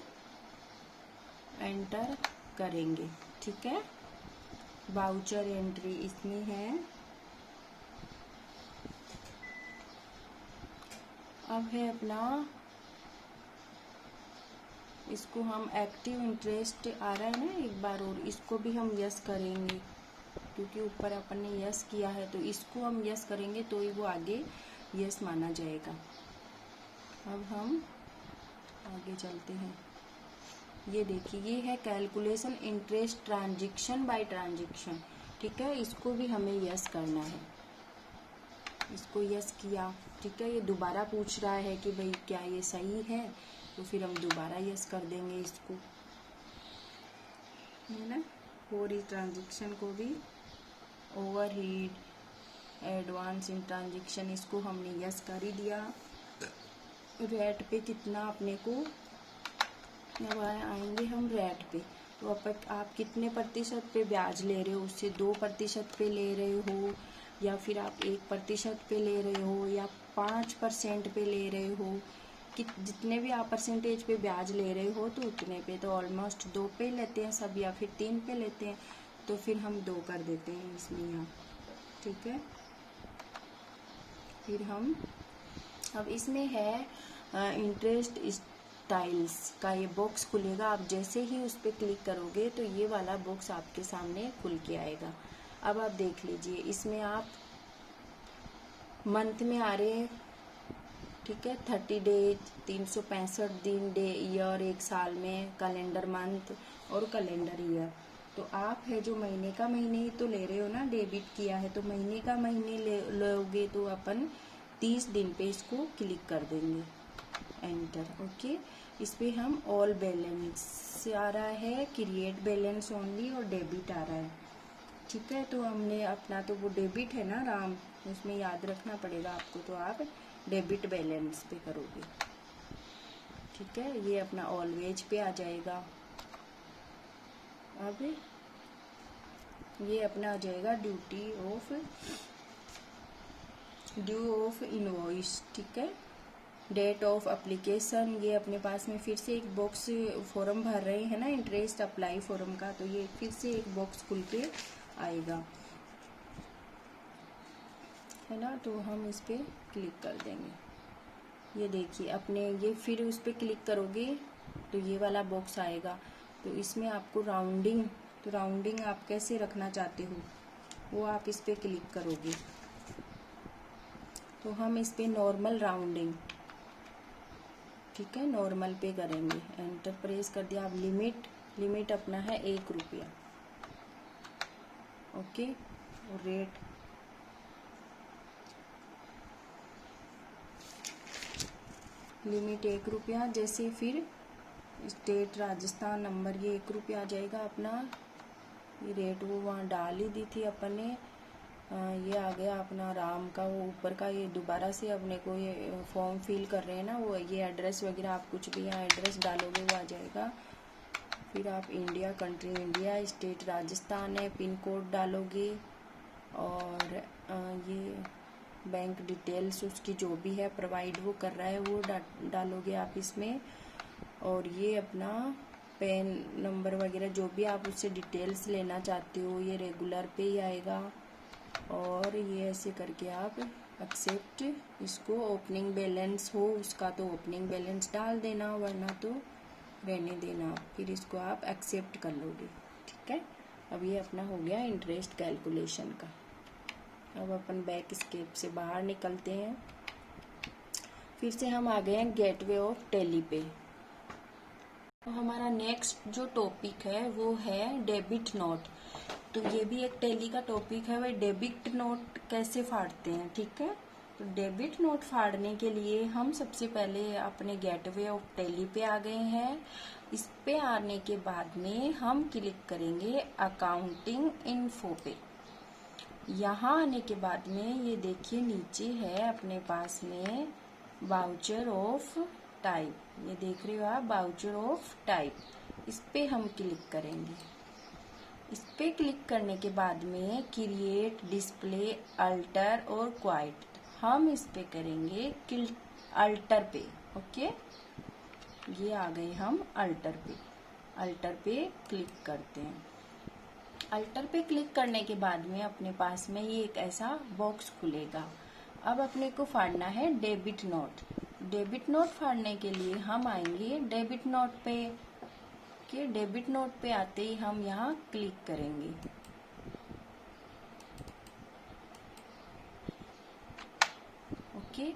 एंटर करेंगे, ठीक है। वाउचर एंट्री इसमें है। अब है अपना, इसको हम एक्टिव इंटरेस्ट आ रहा है ना एक बार, और इसको भी हम यस करेंगे, क्योंकि ऊपर अपन ने यस किया है, तो इसको हम यस करेंगे तो ही वो आगे यस माना जाएगा। अब हम आगे चलते हैं। ये देखिए, ये है calculation interest transaction bye transaction, ठीक है। इसको भी हमें यस करना है, इसको यस किया, ठीक है। ये दोबारा पूछ रहा है कि भाई क्या ये सही है, तो फिर हम दोबारा यस कर देंगे इसको, है ना। और इस ट्रांजैक्शन को भी ओवरहेड एडवांस इन ट्रांजैक्शन, इसको हमने यस कर ही दिया। रेट पे कितना अपने को, अब आएंगे हम रेट पे, तो आप कितने प्रतिशत पे ब्याज ले रहे हो, उससे 2% पे ले रहे हो, या फिर आप 1% पे ले रहे हो, या 5% पे ले रहे हो, कि जितने भी आप परसेंटेज पे ब्याज ले रहे हो तो उतने पे, तो ऑलमोस्ट 2 पे लेते हैं सब, या फिर 3 पे लेते हैं, तो फिर हम 2 कर देते हैं इसमें यहाँ, ठीक है। फिर हम अब इसमें है इंटरेस्ट स्टाइल्स का ये बॉक्स खुलेगा। आप जैसे ही उस पर क्लिक करोगे तो ये वाला बॉक्स आपके सामने खुल के आएगा। अब आप देख लीजिए, इसमें आप मंथ में आ रहे हैं, ठीक है, 30 डेज, 365 दिन, डे, ईयर, एक साल में, कैलेंडर मंथ और कैलेंडर ईयर। तो आप है जो महीने का महीने ही तो ले रहे हो ना, डेबिट किया है, तो महीने का महीने लोगे तो अपन 30 दिन पे इसको क्लिक कर देंगे, एंटर, ओके। इस पे हम ऑल बैलेंस आ रहा है, क्रिएट बैलेंस ओनली, और डेबिट आ रहा है, ठीक है। तो हमने अपना तो वो डेबिट है ना राम, उसमें याद रखना पड़ेगा आपको, तो आप डेबिट बैलेंस पे करोगे, ठीक है। ये अपना ऑलवेज पे आ जाएगा। अब ये अपना आ जाएगा ड्यू ऑफ इनवॉइस, ठीक है। डेट ऑफ एप्लीकेशन, ये अपने पास में फिर से एक बॉक्स, फॉर्म भर रहे हैं ना इंटरेस्ट अप्लाई फॉर्म का, तो ये फिर से एक बॉक्स खुल के आएगा, है ना। तो हम इस पर क्लिक कर देंगे। ये देखिए अपने, ये फिर उस पर क्लिक करोगे तो ये वाला बॉक्स आएगा। तो इसमें आपको राउंडिंग, तो राउंडिंग आप कैसे रखना चाहते हो वो आप इस पर क्लिक करोगे। तो हम इस पर नॉर्मल राउंडिंग, ठीक है, नॉर्मल पे करेंगे, एंटर प्रेस कर दिया। अब लिमिट अपना है 1 रुपया, ओके। और रेट लिमिट 1 रुपया, जैसे फिर स्टेट राजस्थान, नंबर ये 1 रुपया आ जाएगा अपना। ये रेट वो वहाँ डाल ही दी थी अपन ने, ये आ गया अपना राम का वो ऊपर का। ये दोबारा से अपने को ये फॉर्म फिल कर रहे हैं ना, वो ये एड्रेस वगैरह आप कुछ भी यहाँ एड्रेस डालोगे वो आ जाएगा। फिर आप India, country India, state Rajasthan है, पिन कोड डालोगे और ये बैंक डिटेल्स उसकी जो भी है प्रोवाइड वो कर रहा है वो डालोगे आप इसमें। और ये अपना पैन नंबर वगैरह जो भी आप उससे डिटेल्स लेना चाहते हो ये रेगुलर पे ही आएगा। और ये ऐसे करके आप एक्सेप्ट, इसको ओपनिंग बैलेंस हो उसका तो ओपनिंग बैलेंस डाल देना, वरना तो रहने देना। फिर इसको आप एक्सेप्ट कर लोगे, ठीक है। अब ये अपना हो गया इंटरेस्ट कैलकुलेशन का। अब अपन बैक स्केप से बाहर निकलते हैं। फिर से हम आ गए हैं गेटवे ऑफ टैली पे। तो हमारा नेक्स्ट जो टॉपिक है वो है डेबिट नोट। तो ये भी एक टैली का टॉपिक है, वह डेबिट नोट कैसे फाड़ते हैं, ठीक है। तो डेबिट नोट फाड़ने के लिए हम सबसे पहले अपने गेटवे ऑफ टैली पे आ गए हैं। इस पे आने के बाद में हम क्लिक करेंगे अकाउंटिंग इन्फो पे। यहाँ आने के बाद में ये देखिए नीचे है अपने पास में वाउचर ऑफ टाइप, ये देख रहे हो आप वाउचर ऑफ टाइप। इस पे हम क्लिक करेंगे। इस पे क्लिक करने के बाद में क्रिएट, डिस्प्ले, अल्टर और क्वाइट, हम इस पे करेंगे अल्टर पे। ओके, ये आ गए हम अल्टर पे। अल्टर पे क्लिक करते हैं। अल्टर पे क्लिक करने के बाद में अपने पास में ये एक ऐसा बॉक्स खुलेगा। अब अपने को फाड़ना है डेबिट नोट। डेबिट नोट फाड़ने के लिए हम आएंगे डेबिट नोट पे। के डेबिट नोट पे आते ही हम यहाँ क्लिक करेंगे। ओके,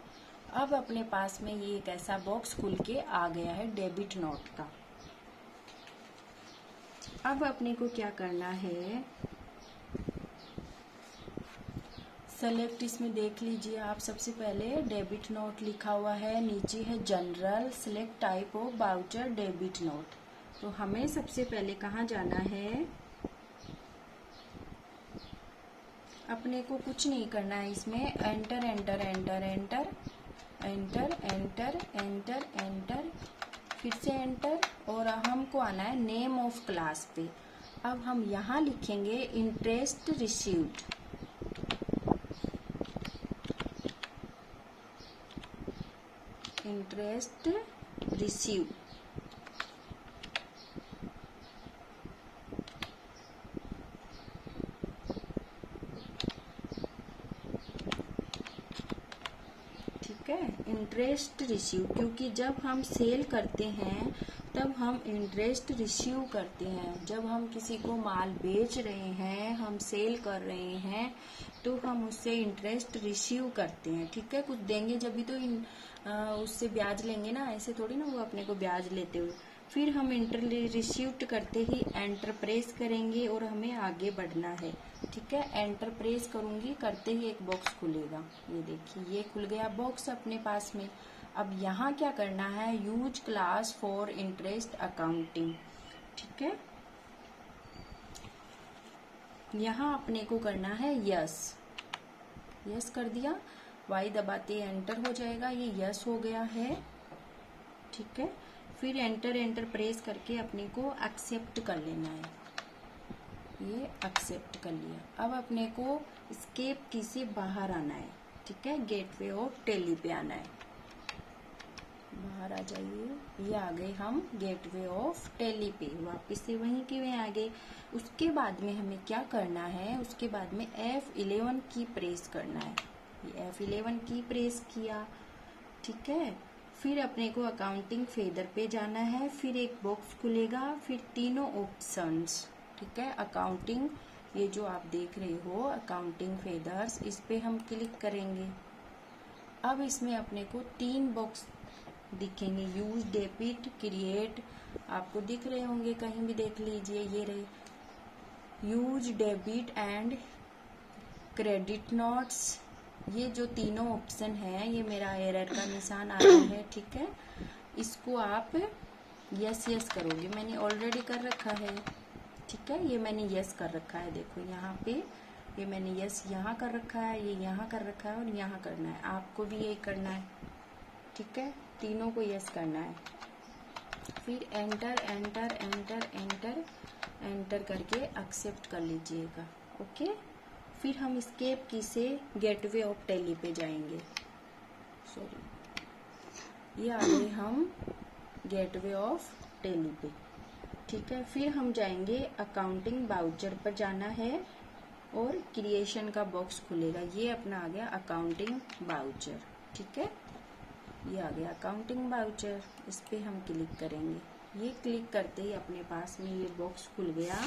अब अपने पास में ये एक ऐसा बॉक्स खुल के आ गया है डेबिट नोट का। अब अपने को क्या करना है, सेलेक्ट, इसमें देख लीजिए आप। सबसे पहले डेबिट नोट लिखा हुआ है, नीचे है general, select type of voucher debit note. तो हमें सबसे पहले कहाँ जाना है, अपने को कुछ नहीं करना है इसमें, enter enter enter enter enter enter enter enter, फिर से एंटर, और हमको आना है नेम ऑफ क्लास पे। अब हम यहाँ लिखेंगे इंटरेस्ट रिसीव्ड। इंटरेस्ट रिसीव्ड, ठीक है। इंटरेस्ट रिसीव, क्योंकि जब हम सेल करते हैं तब हम इंटरेस्ट रिसीव करते हैं। जब हम किसी को माल बेच रहे हैं, हम सेल कर रहे हैं, तो हम उससे इंटरेस्ट रिसीव करते हैं, ठीक है। कुछ देंगे जब भी तो उससे ब्याज लेंगे ना, ऐसे थोड़ी ना वो अपने को ब्याज लेते हुए। फिर हम इंटर रिसीव्ड करते ही एंटर प्रेस करेंगे और हमें आगे बढ़ना है, ठीक है। एंटर प्रेस करूंगी, करते ही एक बॉक्स खुलेगा, ये देखिए ये खुल गया बॉक्स अपने पास में। अब यहाँ क्या करना है, use class for interest accounting, ठीक है। यहाँ अपने को करना है यस, यस कर दिया, वाई दबाते एंटर हो जाएगा, ये यस हो गया है, ठीक है। फिर एंटर एंटर प्रेस करके अपने को एक्सेप्ट कर लेना है, ये एक्सेप्ट कर लिया। अब अपने को एस्केप की से बाहर आना है, ठीक है। गेटवे ऑफ टैली पे आना है, बाहर आ जाइए। ये आ गए हम गेटवे ऑफ टैली पे, वापस से वहीं के वहीं आ गए। उसके बाद में हमें क्या करना है, उसके बाद में F11 की प्रेस करना है। ये F11 की प्रेस किया, ठीक है। फिर अपने को अकाउंटिंग फेदर पे जाना है, फिर एक बॉक्स खुलेगा, फिर तीनों ऑप्शंस, ठीक है। अकाउंटिंग, ये जो आप देख रहे हो अकाउंटिंग फेदर्स, इस पे हम क्लिक करेंगे। अब इसमें अपने को 3 बॉक्स दिखेंगे, यूज, डेबिट, क्रिएट, आपको दिख रहे होंगे, कहीं भी देख लीजिए, ये रहे use, debit and credit notes. ये जो तीनों ऑप्शन है, ये मेरा एरर का निशान आ रहा है, ठीक है। इसको आप यस यस करोगे, मैंने ऑलरेडी कर रखा है, ठीक है। ये मैंने यस कर रखा है, देखो यहाँ पे ये मैंने यस यहाँ कर रखा है, ये यहाँ कर रखा है और यहाँ करना है। आपको भी यही करना है, ठीक है, तीनों को यस करना है। फिर enter enter enter enter enter करके एक्सेप्ट कर लीजिएगा, ओके। फिर हम एस्केप की से गेटवे ऑफ टेली पे जाएंगे, सॉरी ये आ गए हम गेटवे ऑफ टेली पे, ठीक है। फिर हम जाएंगे अकाउंटिंग बाउचर पर जाना है और क्रिएशन का बॉक्स खुलेगा, ये अपना आ गया अकाउंटिंग बाउचर, ठीक है। ये आ गया अकाउंटिंग बाउचर, इस पे हम क्लिक करेंगे। ये क्लिक करते ही अपने पास में ये बॉक्स खुल गया,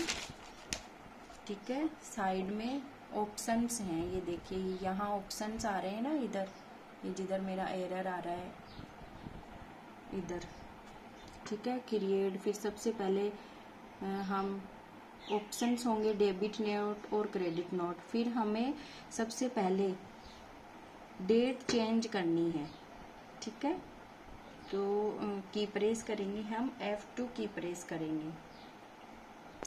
ठीक है। साइड में ऑप्शंस हैं, ये देखिए यहाँ ऑप्शंस आ रहे हैं ना, इधर ये जिधर मेरा एरर आ रहा है इधर, ठीक है। क्रिएट, फिर सबसे पहले हम ऑप्शंस होंगे डेबिट नोट और क्रेडिट नोट। फिर हमें सबसे पहले डेट चेंज करनी है, ठीक है। तो की प्रेस करेंगे हम, F2 की प्रेस करेंगे।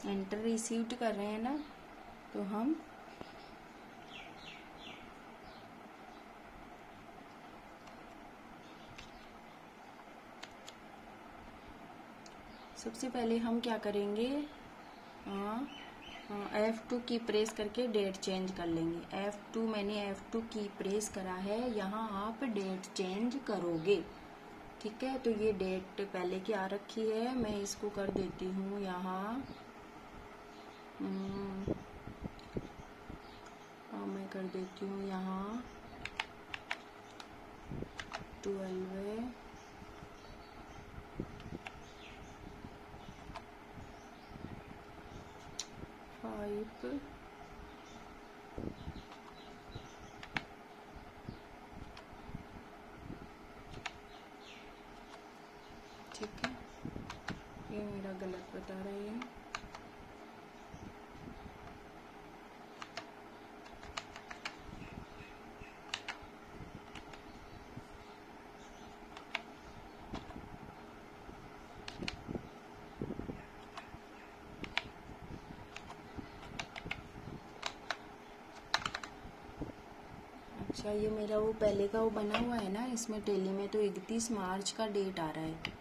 एंटर रिसीव्ड कर रहे हैं ना, तो हम सबसे पहले हम क्या करेंगे, F2 की प्रेस करके डेट चेंज कर लेंगे। F2 मैंने F2 की प्रेस करा है, यहाँ आप डेट चेंज करोगे, ठीक है। तो ये डेट पहले की आ रखी है, मैं इसको कर देती हूँ यहाँ, मैं कर देती हूँ यहाँ 12 5 ठीक है। ये मेरा गलत बता रहे हैं, अच्छा ये मेरा वो पहले का वो बना हुआ है ना इसमें टेली में, तो 31 मार्च का डेट आ रहा है,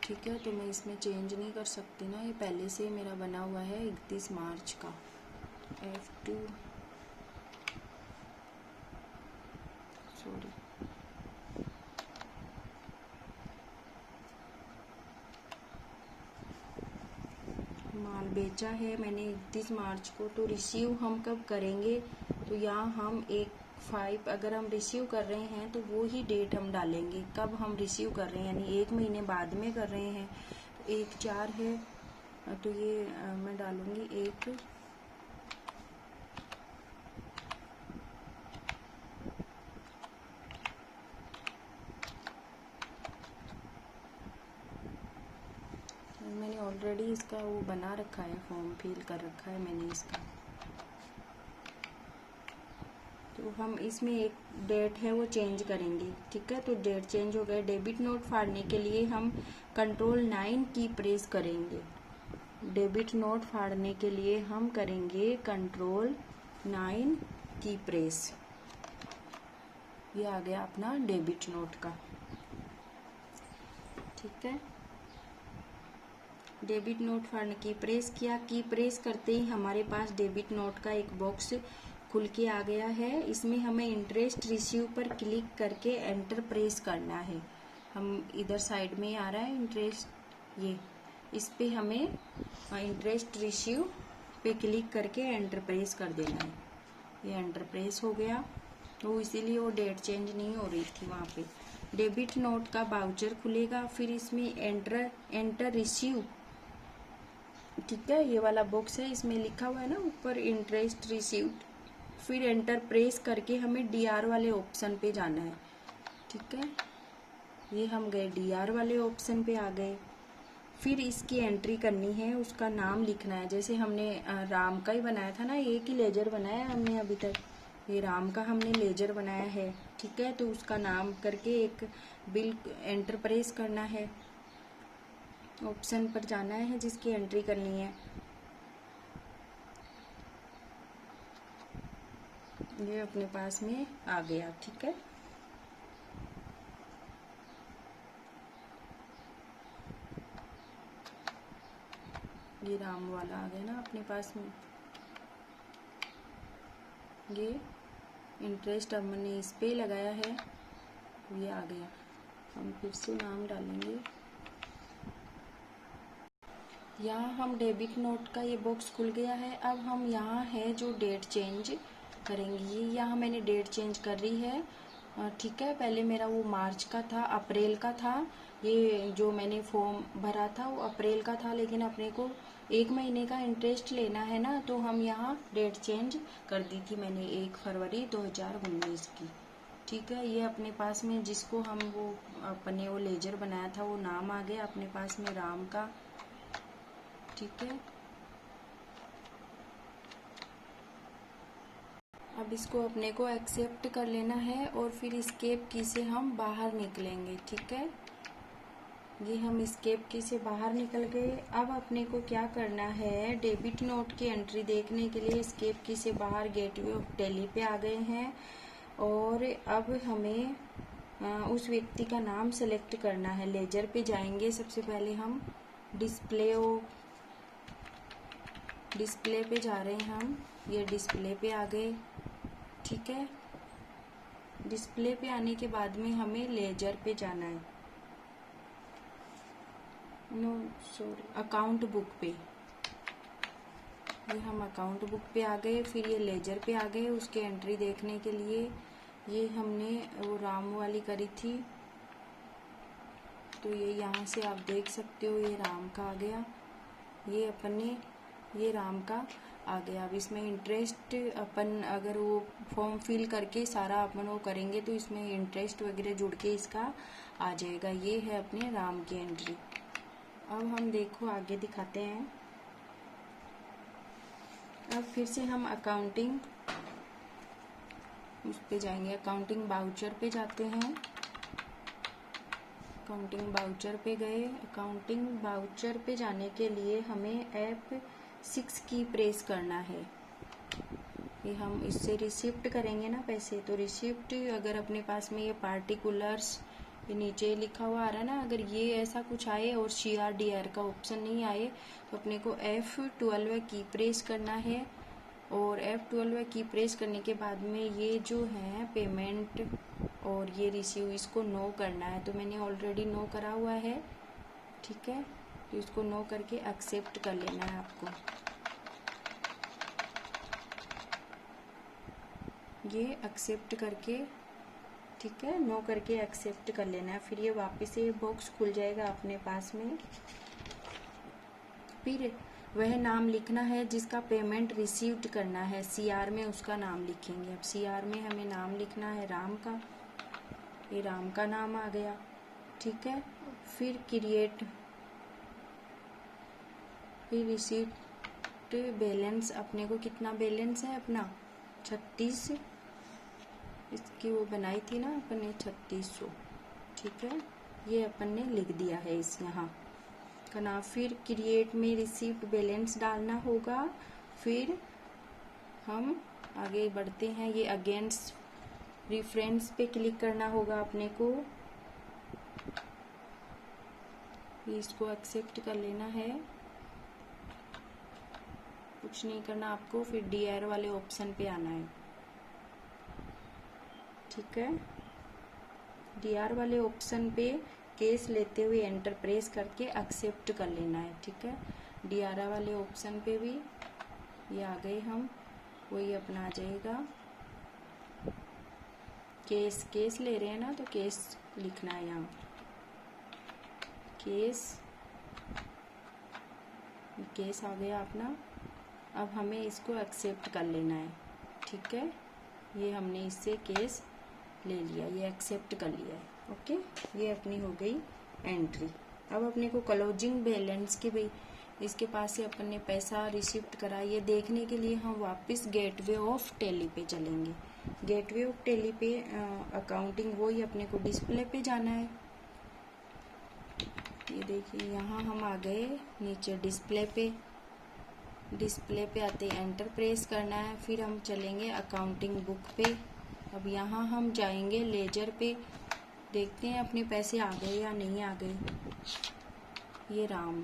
ठीक है। तो मैं इसमें चेंज नहीं कर सकती ना, ये पहले से ही मेरा बना हुआ है 31 मार्च का। F2 सॉरी, माल बेचा है मैंने 31 मार्च को, तो रिसीव हम कब करेंगे, तो यहाँ हम 1/5 अगर हम रिसीव कर रहे हैं तो वो ही डेट हम डालेंगे, कब हम रिसीव कर रहे हैं, यानी 1 महीने बाद में कर रहे हैं। तो 1/4 है, तो ये मैं डालूंगी 1 मैंने ऑलरेडी इसका वो बना रखा है, फॉर्म फिल कर रखा है मैंने इसका। तो हम इसमें एक डेट है वो चेंज करेंगे, ठीक है। तो डेट चेंज हो गया। डेबिट नोट फाड़ने के लिए हम कंट्रोल 9 की प्रेस करेंगे। डेबिट नोट फाड़ने के लिए हम करेंगे कंट्रोल 9 की प्रेस। ये आ गया अपना डेबिट नोट का, ठीक है। डेबिट नोट फाड़ने की प्रेस किया, की प्रेस करते ही हमारे पास डेबिट नोट का एक बॉक्स खुल के आ गया है। इसमें हमें इंटरेस्ट रिसीव पर क्लिक करके एंटर प्रेस करना है। हम इधर साइड में आ रहा है इंटरेस्ट, ये इस पे हमें इंटरेस्ट रिसीव पे क्लिक करके एंटर प्रेस कर देना है। ये एंटर प्रेस हो गया, तो इसीलिए वो डेट चेंज नहीं हो रही थी वहाँ पे। डेबिट नोट का बाउचर खुलेगा, फिर इसमें एंटर रिसीव, ठीक है। ये वाला बॉक्स है, इसमें लिखा हुआ है ना ऊपर इंटरेस्ट रिसीव्ड, फिर एंटर प्रेस करके हमें डीआर वाले ऑप्शन पे जाना है, ठीक है। ये हम गए डीआर वाले ऑप्शन पे आ गए। फिर इसकी एंट्री करनी है, उसका नाम लिखना है। जैसे हमने राम का ही बनाया था ना, एक ही लेजर बनाया हमने अभी तक, ये राम का हमने लेजर बनाया है, ठीक है। तो उसका नाम करके एक बिल एंटर प्रेस करना है, ऑप्शन पर जाना है जिसकी एंट्री करनी है। ये अपने पास में आ गया। ठीक है, ये राम वाला आ गया ना अपने पास में। ये इंटरेस्ट अब मैंने इस पे लगाया है, ये आ गया। हम फिर से नाम डालेंगे। यहाँ हम डेबिट नोट का ये बॉक्स खुल गया है। अब हम यहाँ है जो डेट चेंज करेंगे, ये यहाँ मैंने डेट चेंज कर रही है। ठीक है, पहले मेरा वो मार्च का था, अप्रैल का था। ये जो मैंने फॉर्म भरा था वो अप्रैल का था, लेकिन अपने को 1 महीने का इंटरेस्ट लेना है ना, तो हम यहाँ डेट चेंज कर दी थी मैंने 1 फरवरी 2019 की। ठीक है, ये अपने पास में जिसको हम वो अपने वो लेजर बनाया था वो नाम आ गया अपने पास में, राम का। ठीक है, अब इसको अपने को एक्सेप्ट कर लेना है और फिर एस्केप की से हम बाहर निकलेंगे। ठीक है, ये हम एस्केप की से बाहर निकल गए। अब अपने को क्या करना है, डेबिट नोट की एंट्री देखने के लिए एस्केप की से बाहर गेटवे ऑफ दिल्ली पे आ गए हैं। और अब हमें उस व्यक्ति का नाम सेलेक्ट करना है। लेजर पे जाएंगे, सबसे पहले हम डिस्प्ले पे जा रहे हैं हम। ये डिस्प्ले पे आ गए। ठीक है, डिस्प्ले पे आने के बाद में हमें लेजर पे जाना है, अकाउंट बुक पे। ये हम अकाउंट बुक पे आ गए, फिर ये लेजर पे आ गए उसके एंट्री देखने के लिए। ये हमने वो राम वाली करी थी, तो ये यहाँ से आप देख सकते हो, ये राम का आ गया। ये अपने ये राम का आ गया। अब इसमें इंटरेस्ट अपन अगर वो फॉर्म फिल करके सारा अपन वो करेंगे तो इसमें इंटरेस्ट वगैरह जुड़ के इसका आ जाएगा। ये है अपने राम की एंट्री। अब हम देखो आगे दिखाते हैं। अब फिर से हम अकाउंटिंग उस पे जाएंगे, अकाउंटिंग बाउचर पे जाते हैं। अकाउंटिंग बाउचर पे गए। अकाउंटिंग बाउचर पे जाने के लिए हमें F6 की प्रेस करना है। ये हम इससे रिसिप्ट करेंगे ना पैसे, तो रिसिप्ट अगर अपने पास में ये पार्टिकुलर्स ये नीचे लिखा हुआ आ रहा है ना, अगर ये ऐसा कुछ आए और CRDR का ऑप्शन नहीं आए तो अपने को F12 की प्रेस करना है। और F12 की प्रेस करने के बाद में ये जो है पेमेंट और ये रिसीव, इसको नो करना है। तो मैंने ऑलरेडी नो करा हुआ है। ठीक है, तो इसको नो करके एक्सेप्ट कर लेना है आपको। ये एक्सेप्ट करके, ठीक है, नो करके एक्सेप्ट कर लेना है। फिर ये वापस से बॉक्स खुल जाएगा अपने पास में। फिर वह नाम लिखना है जिसका पेमेंट रिसीव्ड करना है। CR में उसका नाम लिखेंगे। अब CR में हमें नाम लिखना है राम का। ये राम का नाम आ गया। ठीक है, फिर क्रिएट, फिर रिसीप्ट बैलेंस, अपने को कितना बैलेंस है अपना 36, इसकी वो बनाई थी ना अपन ने 3600। ठीक है, ये अपन ने लिख दिया है इस यहाँ का नाम। फिर क्रिएट में रिसीप्ट बैलेंस डालना होगा। फिर हम आगे बढ़ते हैं। ये अगेंस्ट रेफरेंस पे क्लिक करना होगा अपने को। इसको एक्सेप्ट कर लेना है, कुछ नहीं करना आपको। फिर DR वाले ऑप्शन पे आना है। ठीक है, DR वाले ऑप्शन पे केस लेते हुए एंटर प्रेस करके एक्सेप्ट कर लेना है। ठीक है, DR वाले ऑप्शन पे भी ये आ गए हम, वही अपना आ जाएगा। केस ले रहे हैं ना, तो केस लिखना है यहाँ, केस आ गया अपना। अब हमें इसको एक्सेप्ट कर लेना है। ठीक है, ये हमने इससे केस ले लिया, ये एक्सेप्ट कर लिया है। ओके, ये अपनी हो गई एंट्री। अब अपने को क्लोजिंग बैलेंस के भाई इसके पास से अपन ने पैसा रिसिप्ट करा, ये देखने के लिए हम वापस गेटवे ऑफ दिल्ली पे चलेंगे। गेटवे ऑफ दिल्ली पे अकाउंटिंग वही अपने को डिस्प्ले पे जाना है। ये देखिए यहाँ हम आ गए नीचे डिस्प्ले पे। डिस्प्ले पे आते ही एंटर प्रेस करना है। फिर हम चलेंगे अकाउंटिंग बुक पे। अब यहाँ हम जाएंगे लेजर पे, देखते हैं अपने पैसे आ गए या नहीं आ गए। ये राम,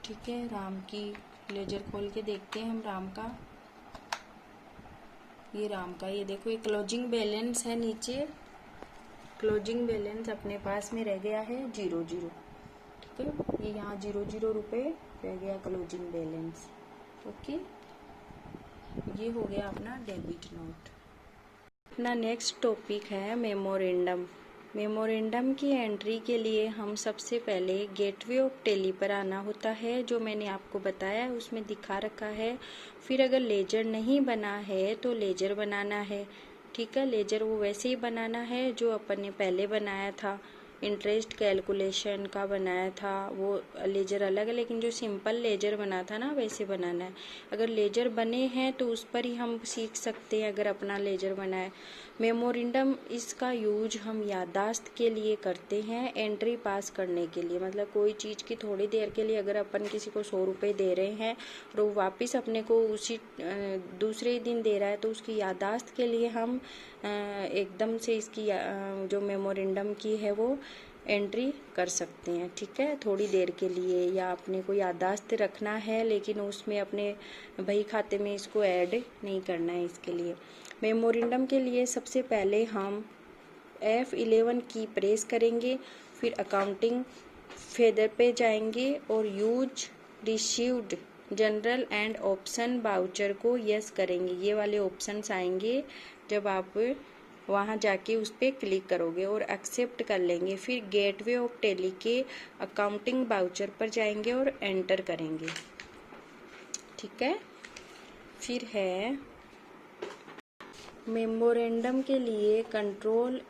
ठीक है, राम की लेजर खोल के देखते हैं हम राम का। ये राम का, ये देखो ये क्लोजिंग बैलेंस है नीचे, क्लोजिंग बैलेंस अपने पास में रह गया है 0 0, ठीक है। ये यहाँ 0 0 रुपये रह गया क्लोजिंग बैलेंस। ओके, ये हो गया अपना डेबिट नोट। अपना नेक्स्ट टॉपिक है मेमोरेंडम। मेमोरेंडम की एंट्री के लिए हम सबसे पहले गेटवे ऑफ टेली पर आना होता है, जो मैंने आपको बताया उसमें दिखा रखा है। फिर अगर लेजर नहीं बना है तो लेजर बनाना है, ठीक है। लेजर वो वैसे ही बनाना है जो अपन ने पहले बनाया था, इंटरेस्ट कैलकुलेशन का बनाया था, वो लेजर अलग है, लेकिन जो सिंपल लेजर बना था ना वैसे बनाना है। अगर लेजर बने हैं तो उस पर ही हम सीख सकते हैं अगर अपना लेजर बना है। मेमोरेंडम इसका यूज हम याददाश्त के लिए करते हैं, एंट्री पास करने के लिए। मतलब कोई चीज़ की थोड़ी देर के लिए अगर अपन किसी को 100 रुपये दे रहे हैं और वो वापस अपने को उसी दूसरे दिन दे रहा है, तो उसकी याददाश्त के लिए हम एकदम से इसकी जो मेमोरेंडम की है वो एंट्री कर सकते हैं, ठीक है। थोड़ी देर के लिए या अपने को याददाश्त रखना है, लेकिन उसमें अपने बही खाते में इसको ऐड नहीं करना है। इसके लिए मेमोरेंडम के लिए सबसे पहले हम F11 की प्रेस करेंगे, फिर अकाउंटिंग फेदर पे जाएंगे और use received general and option voucher को यस करेंगे। ये वाले ऑप्शंस आएंगे जब आप वहाँ जाके उस पर क्लिक करोगे और एक्सेप्ट कर लेंगे। फिर गेटवे ऑफ टेली के अकाउंटिंग बाउचर पर जाएंगे और एंटर करेंगे, ठीक है। फिर है मेमोरेंडम के लिए कंट्रोल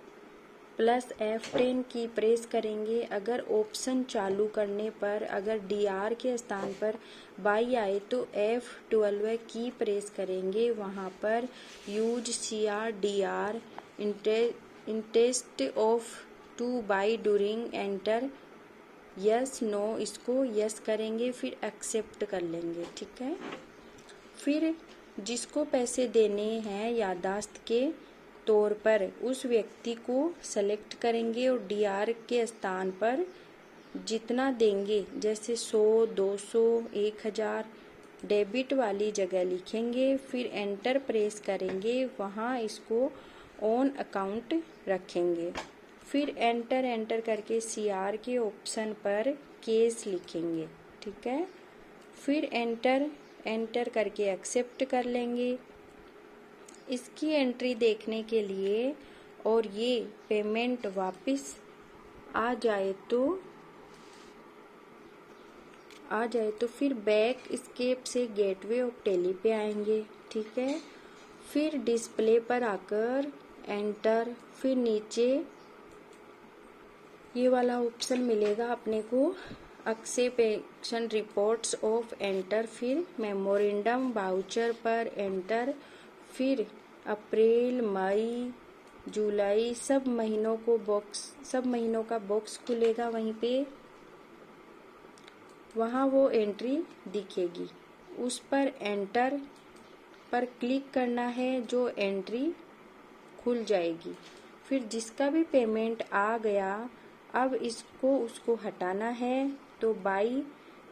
प्लस F10 की प्रेस करेंगे। अगर ऑप्शन चालू करने पर अगर DR के स्थान पर बाई आए तो F12 की प्रेस करेंगे। वहाँ पर use CR/DR instead of to by during entry yes no, इसको यस करेंगे, फिर एक्सेप्ट कर लेंगे, ठीक है। फिर जिसको पैसे देने हैं याददाश्त के तौर पर उस व्यक्ति को सेलेक्ट करेंगे और DR के स्थान पर जितना देंगे, जैसे 100, 200, 1000 डेबिट वाली जगह लिखेंगे। फिर एंटर प्रेस करेंगे, वहाँ इसको ऑन अकाउंट रखेंगे। फिर एंटर करके CR के ऑप्शन पर केस लिखेंगे, ठीक है। फिर एंटर करके एक्सेप्ट कर लेंगे। इसकी एंट्री देखने के लिए और ये पेमेंट वापस आ जाए तो फिर बैक एस्केप से गेटवे ऑफ टेली पे आएंगे, ठीक है। फिर डिस्प्ले पर आकर एंटर, फिर नीचे ये वाला ऑप्शन मिलेगा अपने को एक्सेप्शन रिपोर्ट्स ऑफ एंटर, फिर मेमोरेंडम बाउचर पर एंटर। फिर अप्रैल, मई, जुलाई सब महीनों का बॉक्स खुलेगा वहीं पे, वहाँ वो एंट्री दिखेगी, उस पर एंटर पर क्लिक करना है, जो एंट्री खुल जाएगी। फिर जिसका भी पेमेंट आ गया अब उसको हटाना है। तो बाई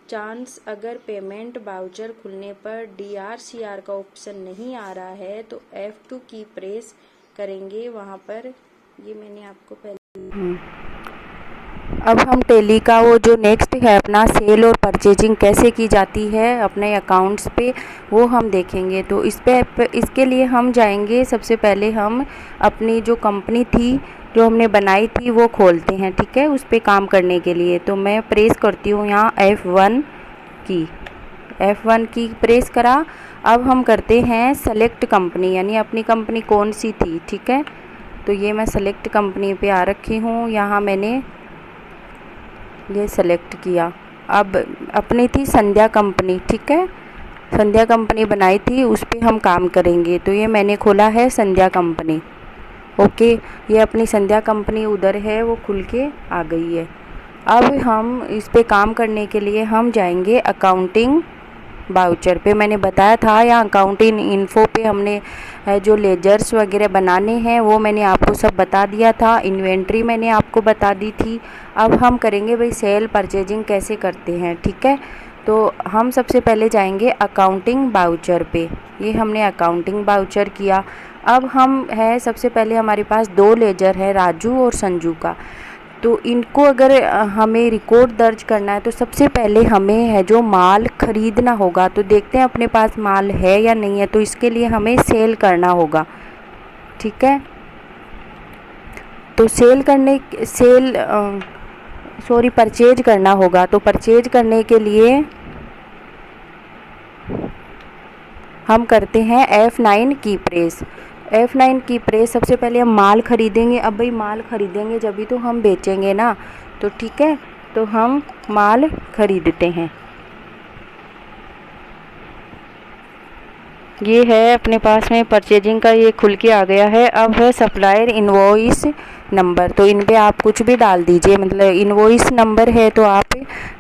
चांस अगर पेमेंट बाउचर खुलने पर DR CR का ऑप्शन नहीं आ रहा है तो F2 की प्रेस करेंगे। वहाँ पर ये मैंने आपको पहले अब हम टेली का वो जो नेक्स्ट है अपना सेल और परचेजिंग कैसे की जाती है अपने अकाउंट्स पे, वो हम देखेंगे। तो इसके लिए हम जाएंगे, सबसे पहले हम अपनी जो कंपनी थी जो हमने बनाई थी वो खोलते हैं, ठीक है, उस पर काम करने के लिए। तो मैं प्रेस करती हूँ यहाँ F1 की प्रेस करा। अब हम करते हैं सेलेक्ट कंपनी, यानी अपनी कंपनी कौन सी थी, ठीक है। तो ये मैं सेलेक्ट कंपनी पे आ रखी हूँ, यहाँ मैंने ये सेलेक्ट किया। अब अपनी थी संध्या कंपनी, ठीक है, संध्या कंपनी बनाई थी, उस पर हम काम करेंगे। तो ये मैंने खोला है संध्या कंपनी, ओके। ये अपनी संध्या कंपनी उधर है, वो खुल के आ गई है। अब हम इस पे काम करने के लिए हम जाएंगे अकाउंटिंग बाउचर पे मैंने बताया था, या अकाउंटिंग इन्फो पे हमने जो लेजर्स वगैरह बनाने हैं वो मैंने आपको सब बता दिया था। इन्वेंट्री मैंने आपको बता दी थी। अब हम करेंगे भाई सेल परचेजिंग कैसे करते हैं, ठीक है। तो हम सबसे पहले जाएंगे अकाउंटिंग बाउचर पे। ये हमने अकाउंटिंग बाउचर किया। अब हम है सबसे पहले हमारे पास 2 लेजर है, राजू और संजू का। तो इनको अगर हमें रिकॉर्ड दर्ज करना है तो सबसे पहले हमें है जो माल ख़रीदना होगा। तो देखते हैं अपने पास माल है या नहीं है, तो इसके लिए हमें सेल करना होगा, ठीक है। तो परचेज करना होगा। तो परचेज करने के लिए हम करते हैं F9 की प्रेस। F9 की प्रेस सबसे पहले हम माल ख़रीदेंगे। अब भाई माल ख़रीदेंगे जब भी तो हम बेचेंगे ना, तो ठीक है। तो हम माल ख़रीदते हैं। ये है अपने पास में परचेजिंग का, ये खुल के आ गया है। अब है सप्लायर इनवॉइस नंबर। तो इन पे आप कुछ भी डाल दीजिए, मतलब इनवॉइस नंबर है तो आप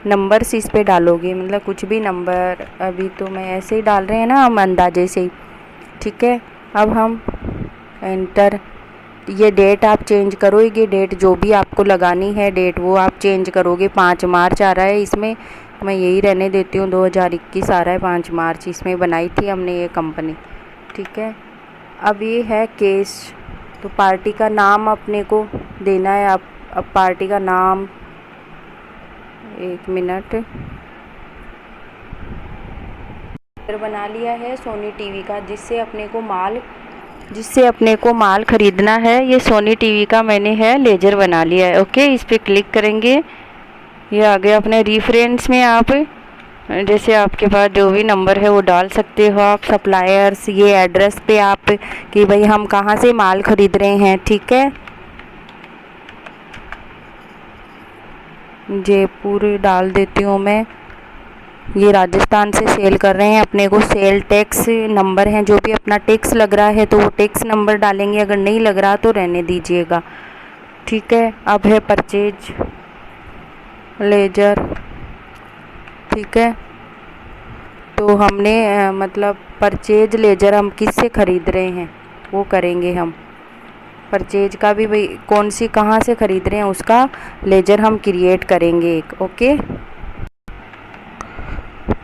नंबर्स इस पे डालोगे, मतलब कुछ भी नंबर। अभी तो मैं ऐसे ही डाल रहे हैं ना हम अंदाजे से ही, ठीक है। अब हम एंटर, ये डेट आप चेंज करो, ये डेट जो भी आपको लगानी है डेट वो आप चेंज करोगे। 5 मार्च आ रहा है, इसमें मैं यही रहने देती हूँ। 2021 आ रहा है, 5 मार्च इसमें बनाई थी हमने ये कंपनी, ठीक है। अब ये है केस। तो पार्टी का नाम अपने को देना है। अब पार्टी का नाम, 1 मिनट, बना लिया है सोनी टीवी का, जिससे अपने को माल ख़रीदना है। ये सोनी टीवी का मैंने है लेजर बना लिया है। ओके, इस पर क्लिक करेंगे, ये आ गया अपने रेफरेंस में। आप जैसे आपके पास जो भी नंबर है वो डाल सकते हो आप। सप्लायर्स, ये एड्रेस पे आप कि भाई हम कहाँ से माल ख़रीद रहे हैं, ठीक है। जयपुर डाल देती हूँ मैं। ये राजस्थान से सेल कर रहे हैं। अपने को सेल टैक्स नंबर है, जो भी अपना टैक्स लग रहा है तो वो टैक्स नंबर डालेंगे, अगर नहीं लग रहा तो रहने दीजिएगा, ठीक है। अब है परचेज लेजर, ठीक है। तो हमने मतलब परचेज लेजर हम किससे ख़रीद रहे हैं वो करेंगे हम। परचेज का भी भाई कौन सी कहाँ से ख़रीद रहे हैं उसका लेजर हम क्रिएट करेंगे एक। ओके,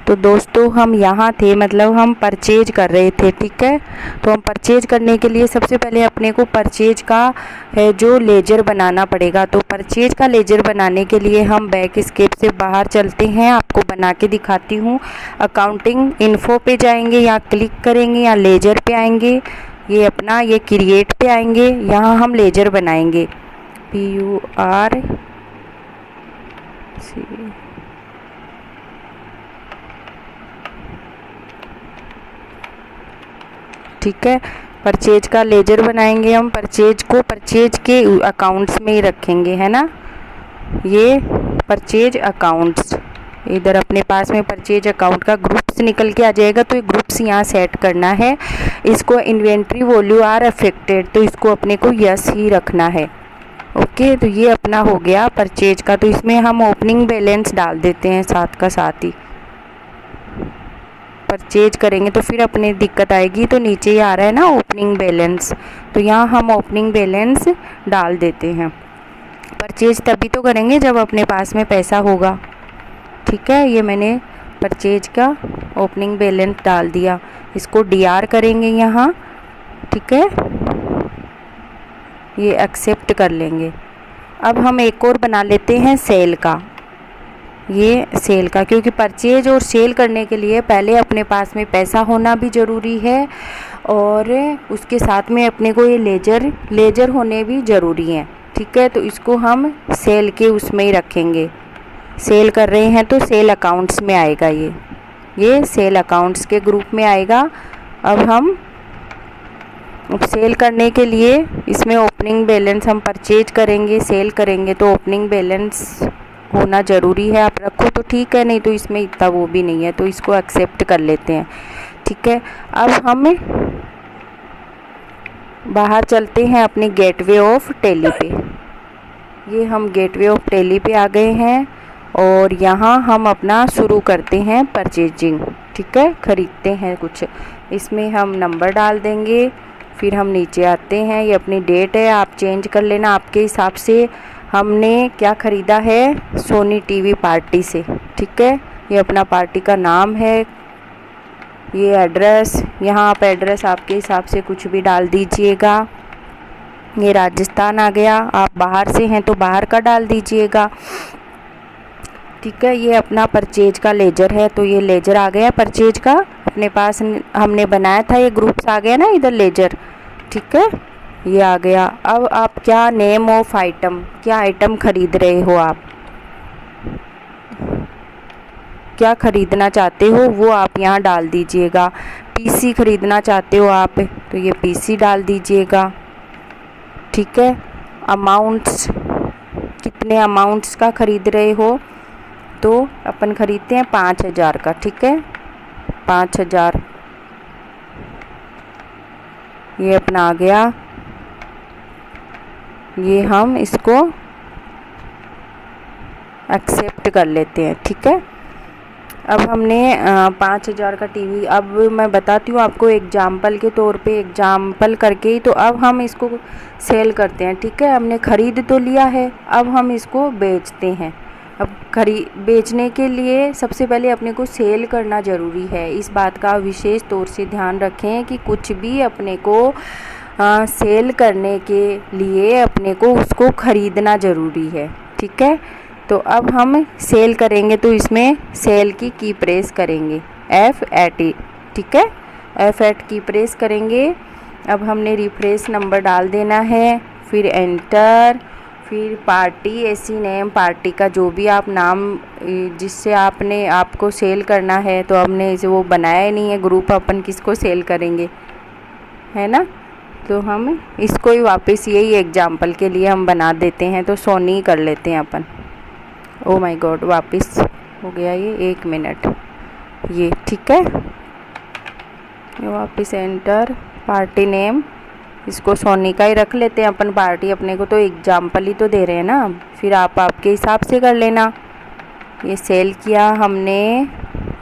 तो दोस्तों हम यहाँ थे, मतलब हम परचेज कर रहे थे, ठीक है। तो हम परचेज करने के लिए सबसे पहले अपने को परचेज का है जो लेजर बनाना पड़ेगा। तो परचेज का लेजर बनाने के लिए हम बैक स्केप से बाहर चलते हैं, आपको बना के दिखाती हूँ। अकाउंटिंग इन्फो पे जाएंगे, यहाँ क्लिक करेंगे, यहाँ लेजर पे आएंगे, ये अपना ये क्रिएट पे आएंगे, यहाँ हम लेजर बनाएंगे PURC, ठीक है। परचेज का लेजर बनाएंगे हम। परचेज को परचेज के अकाउंट्स में ही रखेंगे, है ना। ये परचेज अकाउंट्स, इधर अपने पास में परचेज अकाउंट का ग्रुप्स निकल के आ जाएगा, तो ये ग्रुप्स यहाँ सेट करना है। इसको इन्वेंट्री वैल्यू आर अफेक्टेड, तो इसको अपने को यस ही रखना है। ओके, तो ये अपना हो गया परचेज का। तो इसमें हम ओपनिंग बैलेंस डाल देते हैं साथ का साथ ही। परचेज करेंगे तो फिर अपने दिक्कत आएगी, तो नीचे ही आ रहा है ना ओपनिंग बैलेंस, तो यहाँ हम ओपनिंग बैलेंस डाल देते हैं। परचेज तभी तो करेंगे जब अपने पास में पैसा होगा, ठीक है। ये मैंने परचेज का ओपनिंग बैलेंस डाल दिया। इसको DR करेंगे यहाँ, ठीक है, ये एक्सेप्ट कर लेंगे। अब हम एक और बना लेते हैं सेल का, ये सेल का, क्योंकि परचेज और सेल करने के लिए पहले अपने पास में पैसा होना भी ज़रूरी है, और उसके साथ में अपने को ये लेजर होने भी ज़रूरी हैं, ठीक है। तो इसको हम सेल के उसमें ही रखेंगे। सेल कर रहे हैं तो सेल अकाउंट्स में आएगा, ये सेल अकाउंट्स के ग्रुप में आएगा। अब हम सेल करने के लिए इसमें ओपनिंग बैलेंस हम परचेज करेंगे, सेल करेंगे तो ओपनिंग बैलेंस होना ज़रूरी है। आप रखो तो ठीक है, नहीं तो इसमें इतना वो भी नहीं है, तो इसको एक्सेप्ट कर लेते हैं, ठीक है। अब हम बाहर चलते हैं अपने गेटवे ऑफ टैली पे। ये हम गेटवे ऑफ टैली पे आ गए हैं, और यहाँ हम अपना शुरू करते हैं परचेजिंग, ठीक है, ख़रीदते हैं कुछ। इसमें हम नंबर डाल देंगे, फिर हम नीचे आते हैं। ये अपनी डेट है, आप चेंज कर लेना आपके हिसाब से। हमने क्या ख़रीदा है, सोनी टीवी पार्टी से, ठीक है। ये अपना पार्टी का नाम है। ये एड्रेस, यहाँ आप एड्रेस आपके हिसाब से कुछ भी डाल दीजिएगा। ये राजस्थान आ गया, आप बाहर से हैं तो बाहर का डाल दीजिएगा, ठीक है। ये अपना परचेज का लेजर है, तो ये लेजर आ गया परचेज का अपने पास, हमने बनाया था। ये ग्रुप्स आ गया ना इधर लेजर, ठीक है, ये आ गया। अब आप क्या नेम ऑफ आइटम, क्या आइटम ख़रीद रहे हो आप, क्या ख़रीदना चाहते हो वो आप यहाँ डाल दीजिएगा। पीसी ख़रीदना चाहते हो आप, तो ये पीसी डाल दीजिएगा, ठीक है। अमाउंट्स, कितने अमाउंट्स का ख़रीद रहे हो, तो अपन ख़रीदते हैं 5000 का, ठीक है, 5000। ये अपना आ गया। ये हम इसको एक्सेप्ट कर लेते हैं, ठीक है। अब हमने 5000 का टीवी, अब मैं बताती हूँ आपको एग्जाम्पल के तौर पे, एग्जाम्पल करके ही। तो अब हम इसको सेल करते हैं, ठीक है। हमने ख़रीद तो लिया है, अब हम इसको बेचते हैं। अब बेचने के लिए सबसे पहले अपने को सेल करना ज़रूरी है। इस बात का विशेष तौर से ध्यान रखें कि कुछ भी अपने को सेल करने के लिए अपने को उसको ख़रीदना ज़रूरी है, ठीक है। तो अब हम सेल करेंगे, तो इसमें सेल की प्रेस करेंगे F8, ठीक है, F8 की प्रेस करेंगे। अब हमने रिफ्रेश नंबर डाल देना है, फिर एंटर, फिर पार्टी, ऐसी नेम पार्टी का जो भी आप नाम जिससे आपको सेल करना है, तो हमने इसे वो बनाया ही नहीं है ग्रुप, अपन किसको सेल करेंगे, है ना। तो हम इसको ही वापस यही एग्जाम्पल के लिए हम बना देते हैं, तो सोनी कर लेते हैं अपन। ओ माय गॉड, वापस हो गया ये, 1 मिनट, ये ठीक है। ये वापस एंटर, पार्टी नेम इसको सोनी का ही रख लेते हैं अपन, पार्टी अपने को तो एग्जाम्पल ही तो दे रहे हैं ना। फिर आप आपके हिसाब से कर लेना। ये सेल किया हमने,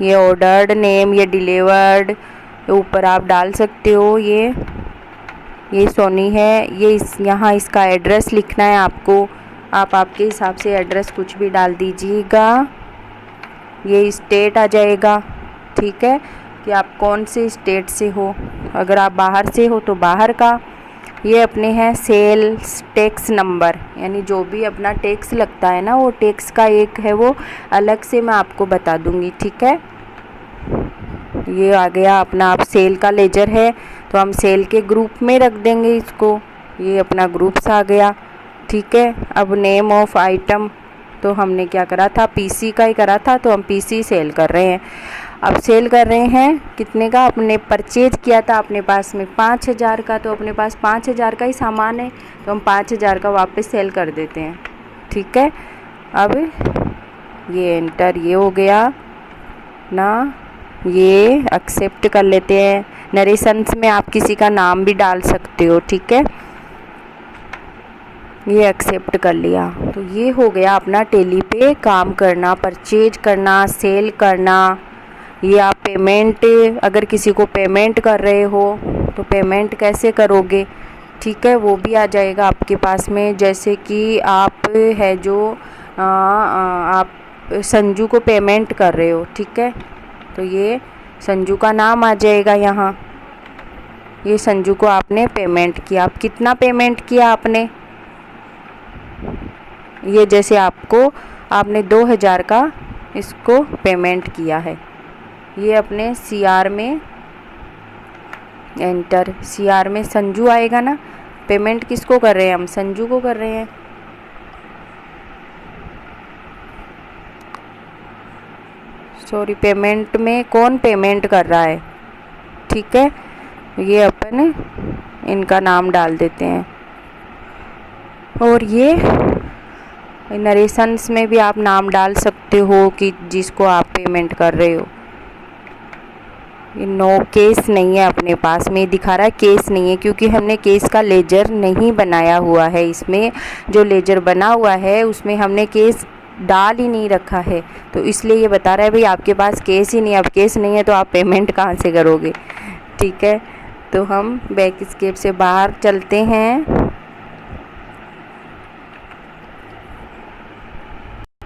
ये ऑर्डर्ड नेम, ये डिलीवर्ड, ऊपर आप डाल सकते हो। ये सोनी है, ये यहाँ इसका एड्रेस लिखना है आपको, आप आपके हिसाब से एड्रेस कुछ भी डाल दीजिएगा। ये स्टेट आ जाएगा, ठीक है, कि आप कौन से स्टेट से हो। अगर आप बाहर से हो तो बाहर का। ये अपने हैं सेल्स टैक्स नंबर, यानी जो भी अपना टैक्स लगता है ना, वो टैक्स का एक है, वो अलग से मैं आपको बता दूंगी, ठीक है। ये आ गया अपना, आप सेल का लेजर है तो हम सेल के ग्रुप में रख देंगे इसको। ये अपना ग्रुप्स आ गया, ठीक है। अब नेम ऑफ आइटम, तो हमने क्या करा था, पीसी का ही करा था, तो हम पीसी सेल कर रहे हैं। अब सेल कर रहे हैं कितने का, अपने परचेज किया था अपने पास में 5000 का, तो अपने पास 5000 का ही सामान है, तो हम 5000 का वापस सेल कर देते हैं, ठीक है। अब ये एंटर, ये हो गया ना, ये एक्सेप्ट कर लेते हैं। नरेशंस में आप किसी का नाम भी डाल सकते हो, ठीक है। ये एक्सेप्ट कर लिया, तो ये हो गया अपना टेली पे काम करना, परचेज करना, सेल करना। ये आप पेमेंट, अगर किसी को पेमेंट कर रहे हो तो पेमेंट कैसे करोगे, ठीक है, वो भी आ जाएगा आपके पास में। जैसे कि आप है जो आप संजू को पेमेंट कर रहे हो, ठीक है, तो ये संजू का नाम आ जाएगा यहाँ। ये संजू को आपने पेमेंट किया, आप कितना पेमेंट किया आपने, ये जैसे आपने 2000 का इसको पेमेंट किया है। ये अपने सीआर में एंटर, सीआर में संजू आएगा ना, पेमेंट किसको कर रहे हैं हम, संजू को कर रहे हैं। सॉरी, पेमेंट में कौन पेमेंट कर रहा है, ठीक है। ये अपन इनका नाम डाल देते हैं। और ये नरेशंस में भी आप नाम डाल सकते हो कि जिसको आप पेमेंट कर रहे हो। ये नो केस नहीं है अपने पास में, दिखा रहा है केस नहीं है, क्योंकि हमने केस का लेजर नहीं बनाया हुआ है। इसमें जो लेजर बना हुआ है उसमें हमने केस डाल ही नहीं रखा है, तो इसलिए ये बता रहा है भाई आपके पास कैश ही नहीं, अब कैश नहीं है तो आप पेमेंट कहाँ से करोगे। ठीक है, तो हम बैक एस्केप से बाहर चलते हैं।